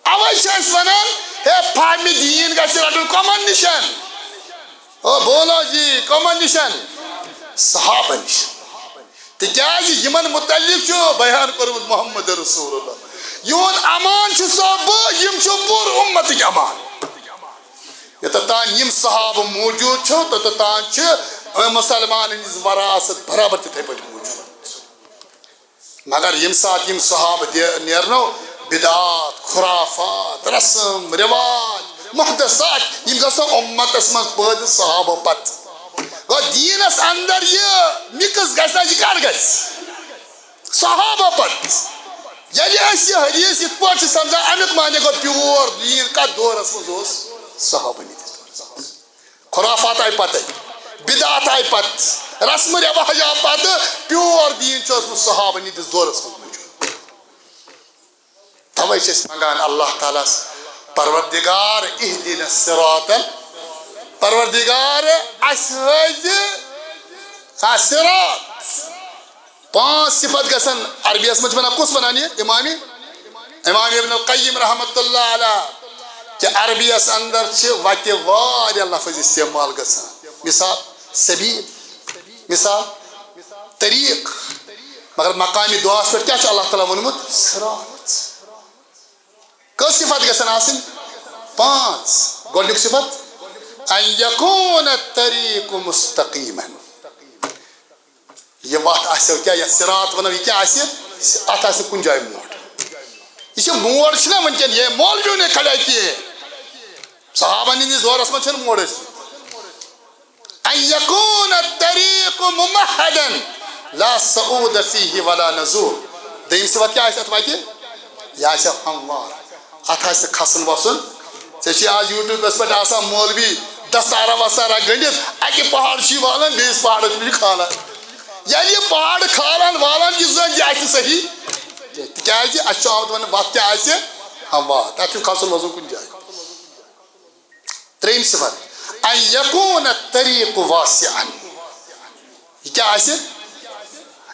اول شیس ونن ہے فہمی دین گشو رٹل کمن نشن بولو جی کمن نشن صحابہ نشن تکیاز یمن متعلق چھو بیان کرو محمد رسول اللہ یون امان چھو صحابہ یم چھو پور امت کی امان یہ تتان یم صحابہ موجود چھو تو تتان چھو مسلمان انیز وراثت برابر تھے پر موجود مگر یم ساتھ یم صحابہ نیرنو بدعات خرافات رسم رواج محدثات یم گسو امت اسمت پد صحابہ پت گو دین اس اندر یہ مکس گسنا یہ کار گس صحابہ پت یعنی ایسی حدیث ات پوچھ سمجھا امیت مانے گو پیور دین کا دور اسمت دوس صحابہ نہیں خرافات آئی پت بدعات آئی پت رسم رواج آئی پت پیور دین چو اسمت صحابہ نہیں دور اسمت موجود توے چھِ أسۍ منٛگان اللہ تعالیٰ پروردگار اهدنا الصراط پروردگار اَسہِ ہٲوزِ صراط پانٛژھ صفت گژھن عربیَس منٛز چھِ وَنان کُس وَنان یہِ امام ابن القیم رحمۃ اللہ علیہ کہ عربیَس اندر چھِ وَتہِ واریاہ لفظ استعمال گژھان مثال سبیل مثال طریق مگر مقامی دعاس پٮ۪ٹھ کیٛاہ چھُ اللہ تعالیٰ ووٚنمُت صراط کٔژ صفت گژھن آسٕنۍ پانٛژھ گۄڈنیُک صفت ان یکون الطریق مستقیما یہ وَتھ آسیو کیٛاہ یَتھ صراط وَنو یہِ کیٛاہ آسہِ اَتھ آسہِ نہٕ کُنہِ جایہِ موڑ یہ چھِ موڑ چھِنہ وٕنکٮ۪ن یہ مولویو نے کھڑا کیے صحابن ہٕنٛدِس دورس منٛز چھِنہٕ موڑ ٲسمٕتۍ ان یکون الطریق ممہدا لا صعود فیہ ولا نزول دوٚیِم صفت کیٛاہ آسہِ اَتھ وَتہِ یہِ آسہِ ہموار اَتھ آسہِ نہٕ کھسُن وَسُن ژےٚ چھِ آز یوٗٹیوٗبَس پٮ۪ٹھ آسان مولوی دستارا وستارا گٔنڈِتھ اَکہِ پہاڑ چھُ یہِ والان بیٚیِس پہاڑس پٮ۪ٹھ چھُ کھالان ییٚلہِ یہِ پہاڑ کھالان والان یہِ زن یہِ آسہِ صحیح تِکیٛازِ اَسہِ چھُ آمُت وَننہٕ وَتھ کیٛاہ آسہِ ہموار تَتھ چھُنہٕ کھسُن وسُن کُنہِ جایہِ ترٛیٚیِم صفت ان یکون الطریق واسعا یہِ کیٛاہ آسہِ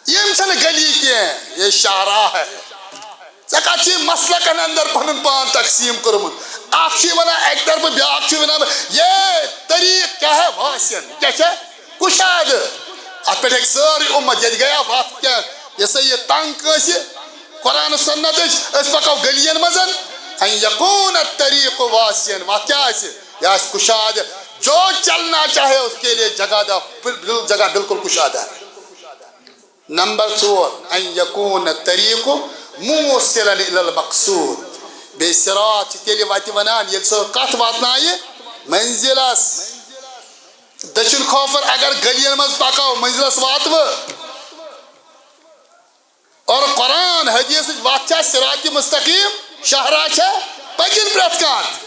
یِم چھنہٕ گلی کینٛہہ یہ شاہراہ ہے ژےٚ کتھ چھُے مسلکن اندر پنُن پان تقسیٖم کوٚرمُت اکھ چھُے ونان اکہِ طرفہٕ بیٛاکھ چھُے ونان یہ طریق کیٛاہ ہے واسعن یہِ کیٛاہ چھےٚ کُشادٕ اتھ پٮ۪ٹھ ہیٚکہِ سٲرٕے اُمت ییٚتہِ گٔیا وَتھ کیٛاہ یہِ سا یہِ تنگ کٲنٛسہِ قرآن سنت أسۍ پکو گلین منٛز ان یکون الطریق واسعن وَتھ کیٛاہ آسہِ یہِ آسہِ کُشادٕ جو چلنا چاہے اس کے لیے جگہ بالکل کشادہ ہے نمبر 4 ان یکون الطریق موصلا الی المقصود بیٚیہِ صراط چھِ تیٚلہِ وَتہِ وَنان ییٚلہِ سُہ کتھ واتنایہِ منزلس دٔچھُن کھوفر اگر گلین منٛز پکو منزلس واتوٕ اور قرآن حدیثٕچ وَتھ چھےٚ صراط مستقیٖم شاہراہ چھےٚ پٔکِن پرٛٮ۪تھ کانٛہہ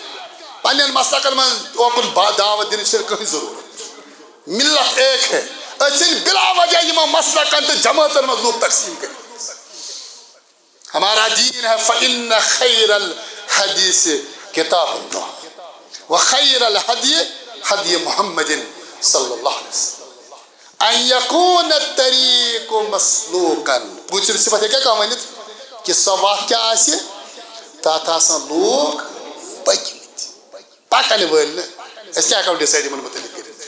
پننٮ۪ن مسلکن منٛز اوکُن دعوت دِنٕچ چھنہٕ کٕہٕنۍ ضروٗرت ملت ایک ہے أسۍ چھِنہٕ بلا وجہ یِمن مسلکن تہٕ جماعتن منٛز لوٗکھ تقسیٖم کٔرِتھ ہمارا دین ہے فإن خیر الحدیث کتاب اللہ وخیر الحدی حدی محمد صلی اللہ علیہ وسلم ان یکون الطریق مسلوقا پوٗنٛژِم صفت ہیٚکیٛاہ کانٛہہ ؤنِتھ کہِ سۄ وَتھ کیٛاہ آسہِ تتھ آسان لوٗکھ پٔکۍمٕتۍ پکن وٲلۍ نہٕ أسۍ کیٛاہ ہٮ۪کو ڈِسایڈ یِمن متعلق کٔرِتھ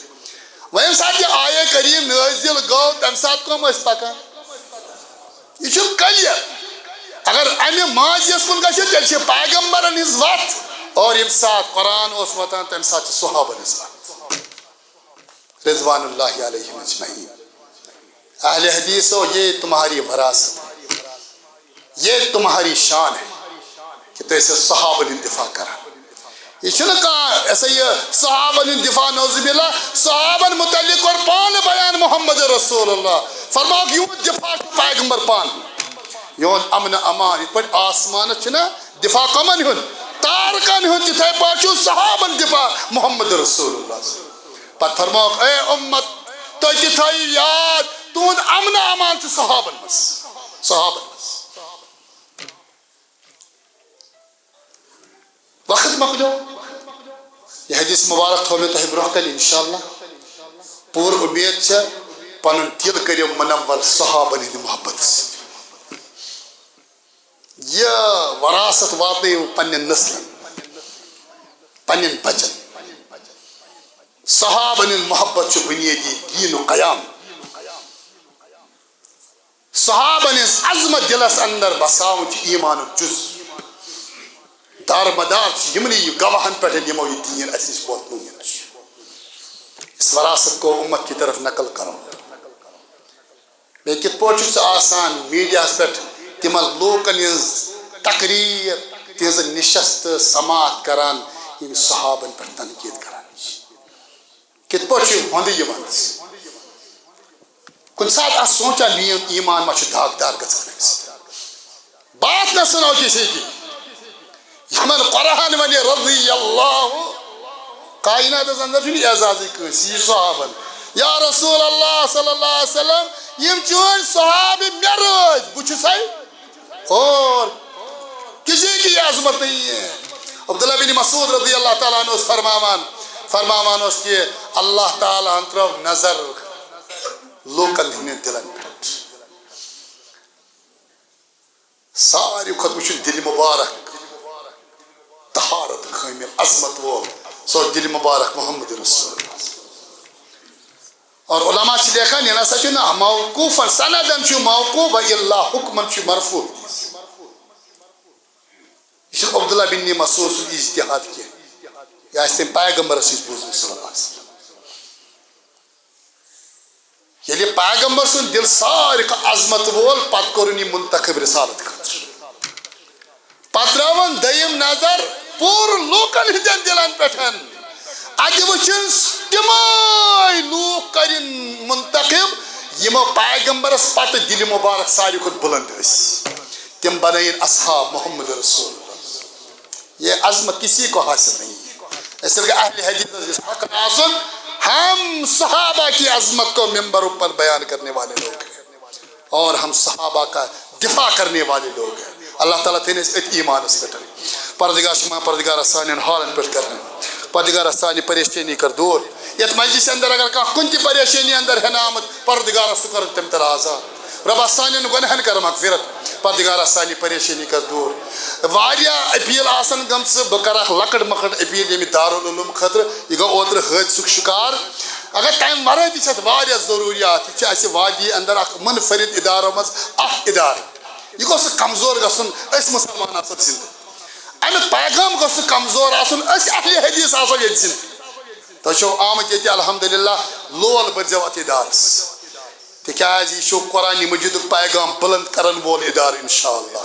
وۄنۍ ییٚمہِ ساتہٕ یہِ آیے کریٖم نٲزِل گوٚو تمہِ ساتہٕ کٕم ٲسۍ پکان یہِ چھُ کلیر اگر امہِ ماضیَس کُن گژھِ تیٚلہِ چھِ پیغمبرن ہٕنٛز وَتھ اور ییٚمہِ ساتہٕ قرآن اوس واتان تمہِ ساتہٕ چھِ صحابن ہٕنٛز وَتھ رضوان اللہ علیہم اجمعین اہل حدیثو یہ تمہاری وراثت یہ تمہاری شان ہے کہ تُہۍ ٲسِو صحابن ہُنٛد دفاع کران یہ چھُنہٕ کانٛہہ یہِ سا یہِ صحابن ہُنٛد دفاع نعوذ باللہ صحابن متعلق کوٚر پانہٕ بیان محمد رسول اللہ فرماوُکھ یِہُنٛد دفاع چھُ پیغمبر پانہٕ یون امن امان یِتھ پٲٹھۍ آسمانس چھُنہ دفاع کمن ہُنٛد تارکن ہُنٛد تِتھے پٲٹھۍ چھُ صحابن دفاع محمد رسول اللہ پتہٕ فرماوُکھ اے اُمت تُہۍ تہِ تھٲیِو یاد تُہُنٛد امن امان چھُ صحابن منٛز وقت مۄکلیو یہ حدیث مبارک تھوٚو مےٚ تۄہہِ برونٛہہ کَنہِ انشاءاللہ پوٗرٕ اُمید چھےٚ پنُن دِل کٔرِو منور صحابن ہٕنٛدِ محبت سۭتۍ یہ وراثت واتنٲیِو پننٮ۪ن نسلن پننٮ۪ن بچن صحابن ہٕنٛز محبت چھُ بُنیٲدی دیٖنُک قیام صحابن ہٕنٛز عظمت دلس اندر بساوُن چھُ ایٖمانُک جُز دارمدار چھِ یِمنٕے گواہن پٮ۪ٹھ یِمو یہِ دیٖن اَسہِ نِش ووتنومُت چھُ اس وراثت کو امت کی طرف نقل کرو بیٚیہِ کِتھ پٲٹھۍ چھُ سُہ آسان میٖڈیاہس پٮ۪ٹھ تِمن لوٗکن ہٕنٛز تقریٖر تِہنٛزٕ نِشستہٕ سماعت کران یِم صحابن پٮ۪ٹھ تنقیٖد کران کِتھ پٲٹھۍ چھُ ہۄندٕ یِوان کُنہِ ساتہٕ آسہِ سونٛچان میون ایٖمان ما چھُ داغدار گژھان اَمہِ سۭتۍ بات نہ سُنو کسی کی یِمن قرآن وَنہِ رضی اللہ کائناتس اندر چھُنہٕ اعزازٕے کٲنٛسہِ یہِ چھُ صحابن یا رسول اللہ صلی اللہ علیہ وسلم یِم چٲنۍ صحابہٕ مےٚ رٲزۍ بہٕ چھُسے اور کسی کی یہ عظمت نہیں ہے. عبداللہ بن مسعود رضی اللہ تعالیٰ عنہ فرماوان اس کہ اللہ تعالیٰ ترو نظر لوکن ہند دلن پہ ساری کھت وچھن دل مبارک طہارت کامل عظمت وول سو دل مبارک محمد رسول اللہ. اور علماء چھ لیکھان یہ نسا چھ نا موقوفا سندن چھ موقوف و الا حکمن چھ مرفوع. یہ عبداللہ بن مسعود سن اجتہاد کی یہ آس تم پیغمبر سز بوزن صلی اللہ علیہ وسلم. یلی پیغمبر سن دل ساری عظمت وول پت کورن یہ منتخب رسالت خاطر پت راون دیم نظر پور لوکن ہندین دلن پٹھن اتہ وچھن تمے لوک کرن منتخب یمو پیغمبرس پتہ دل مبارک ساری کھت بلند اس تم بنائن اصحاب محمد رسول اللہ. یہ عظمت کسی کو حاصل نہیں ہے. اس لیے اہل حدیث حق آسن ہم صحابہ کی عظمت کو ممبروں پر بیان کرنے والے لوگ ہیں اور ہم صحابہ کا دفاع کرنے والے لوگ ہیں. اللہ تعالیٰ تھے ات ایمان اس پہ پردگار شما پردگار سان حالن پہ کر پردگار سانی پریشانی کر دور. یت مجلس اندر اگر کھانا کن تہ پریشانی اندر ہے آمد پردگار سہ کر تم تر آزاد ربا سان گنہن کر مغفرت پردگار سانی پریشانی کر دور. واریاہ اپیل آسن گمس بہ کر لکڑ مکڑ اپیل یمہ دارالعلوم خاطر یہ گو اوتر حادثک شکار. اگر تمہ ورٲے تہ چھ واریاہ ضروریات یہ اس وادی اندر اخ منفرد اداروں مز اخ ادارہ یہ گوس کمزور گھن اس مسلمان آسن زندہ امیک پیغام گوس کمزور آسن اس اہل حدیث آسو یہ زندہ. تہ چھو آمت یہ الحمدللہ لول برزو ات ادارس تکیاز یہ قرآن مجید پیغام بلند کرن وول ادار انشاءاللہ.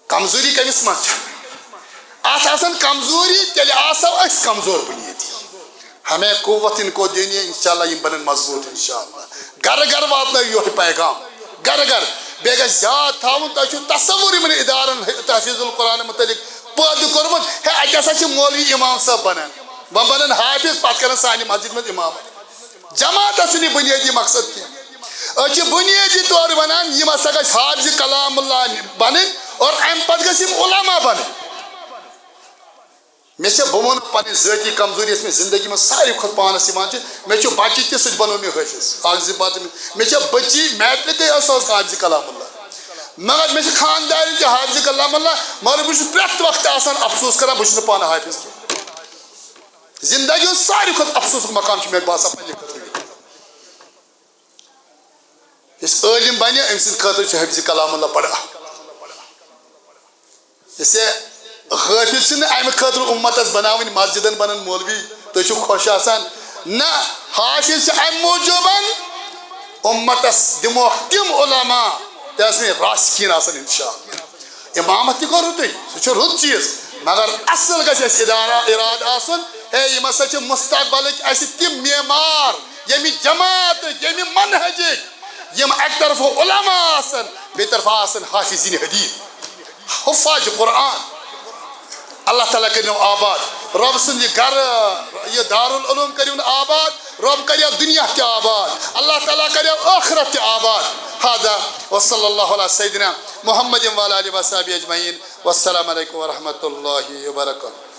کمزوری کمس مز ات آسن کمزوری تیل آسو اس کمزور بنیادی ہمیں قوت ان کو دینی ہے انشاءاللہ یہ بنن مضبوط انشاءاللہ. گھر گھر واتن یہ پیغام گھر گھر بیگہ زیادہ تھاون تہ تصور من ادارن تحفیظ القرآن متعلق پٲدٕ کوٚرمُت ہے اتہ ہسا چھ مولوی امام صاحب بنان وہ بنن حافظ پتہ کرن سانہِ مسجد مز امامت. جماعت چھُنہٕ یہ بنیادی مقصد کینٛہہ أسۍ چھِ بنیادی طور ونان یم ہسا گژھِ حافظ کلام اللہ بنن اور امہ پتہٕ گژھِ یم علما بنن. مے بہ ون پنہ ذاتی کمزوری اس میں زندگی میں ساری کھت پانس مے بچہ تہ سہ بنو مے حافظ اخ زٕ پتہ مے بچی میٹرک سہ حافظ کلام اللہ مگر مے خاندار تہ حافظ کلام اللہ مگر بہ پریت وقت آسان افسوس کران بہ پانہ حافظ کی زندگی ہند ساری کھت افسوس مقام مے باسان پنہ خاطر. اس عالم بنہ ام سند خاطر حافظ کلام اللہ بڑا اسے حافظ چھ امہ خاطر امتس بناون مسجدن بنن مولوی تھی چھو خوش آسان نہ حافظ ام موجوب امتس دمو تم علماء تس میں راسخین آسان انشاءاللہ. امامت تہ کرو تھی سہ رت چیز مگر اصل گژھِ اسہِ اراد آسن ہے یم ہسا چھ مستقبلک اس تم معمار یمہ جماعت یمہ منہجک یم اک طرف علماء آسن بی طرف آسن حافظین حدیث حفاظ قرآن. اللہ تعالیٰ کرو آباد رب سن یہ گھر یہ دارالعلوم کرو آباد رب کرو دنیا تہ آباد اللہ تعالیٰ کرو آخرت تہ آباد. هذا وصلی اللہ علی سیدنا محمد وعلی آلہ وصحبہ اجمعین والسلام علیکم ورحمۃ اللہ وبرکاتہ.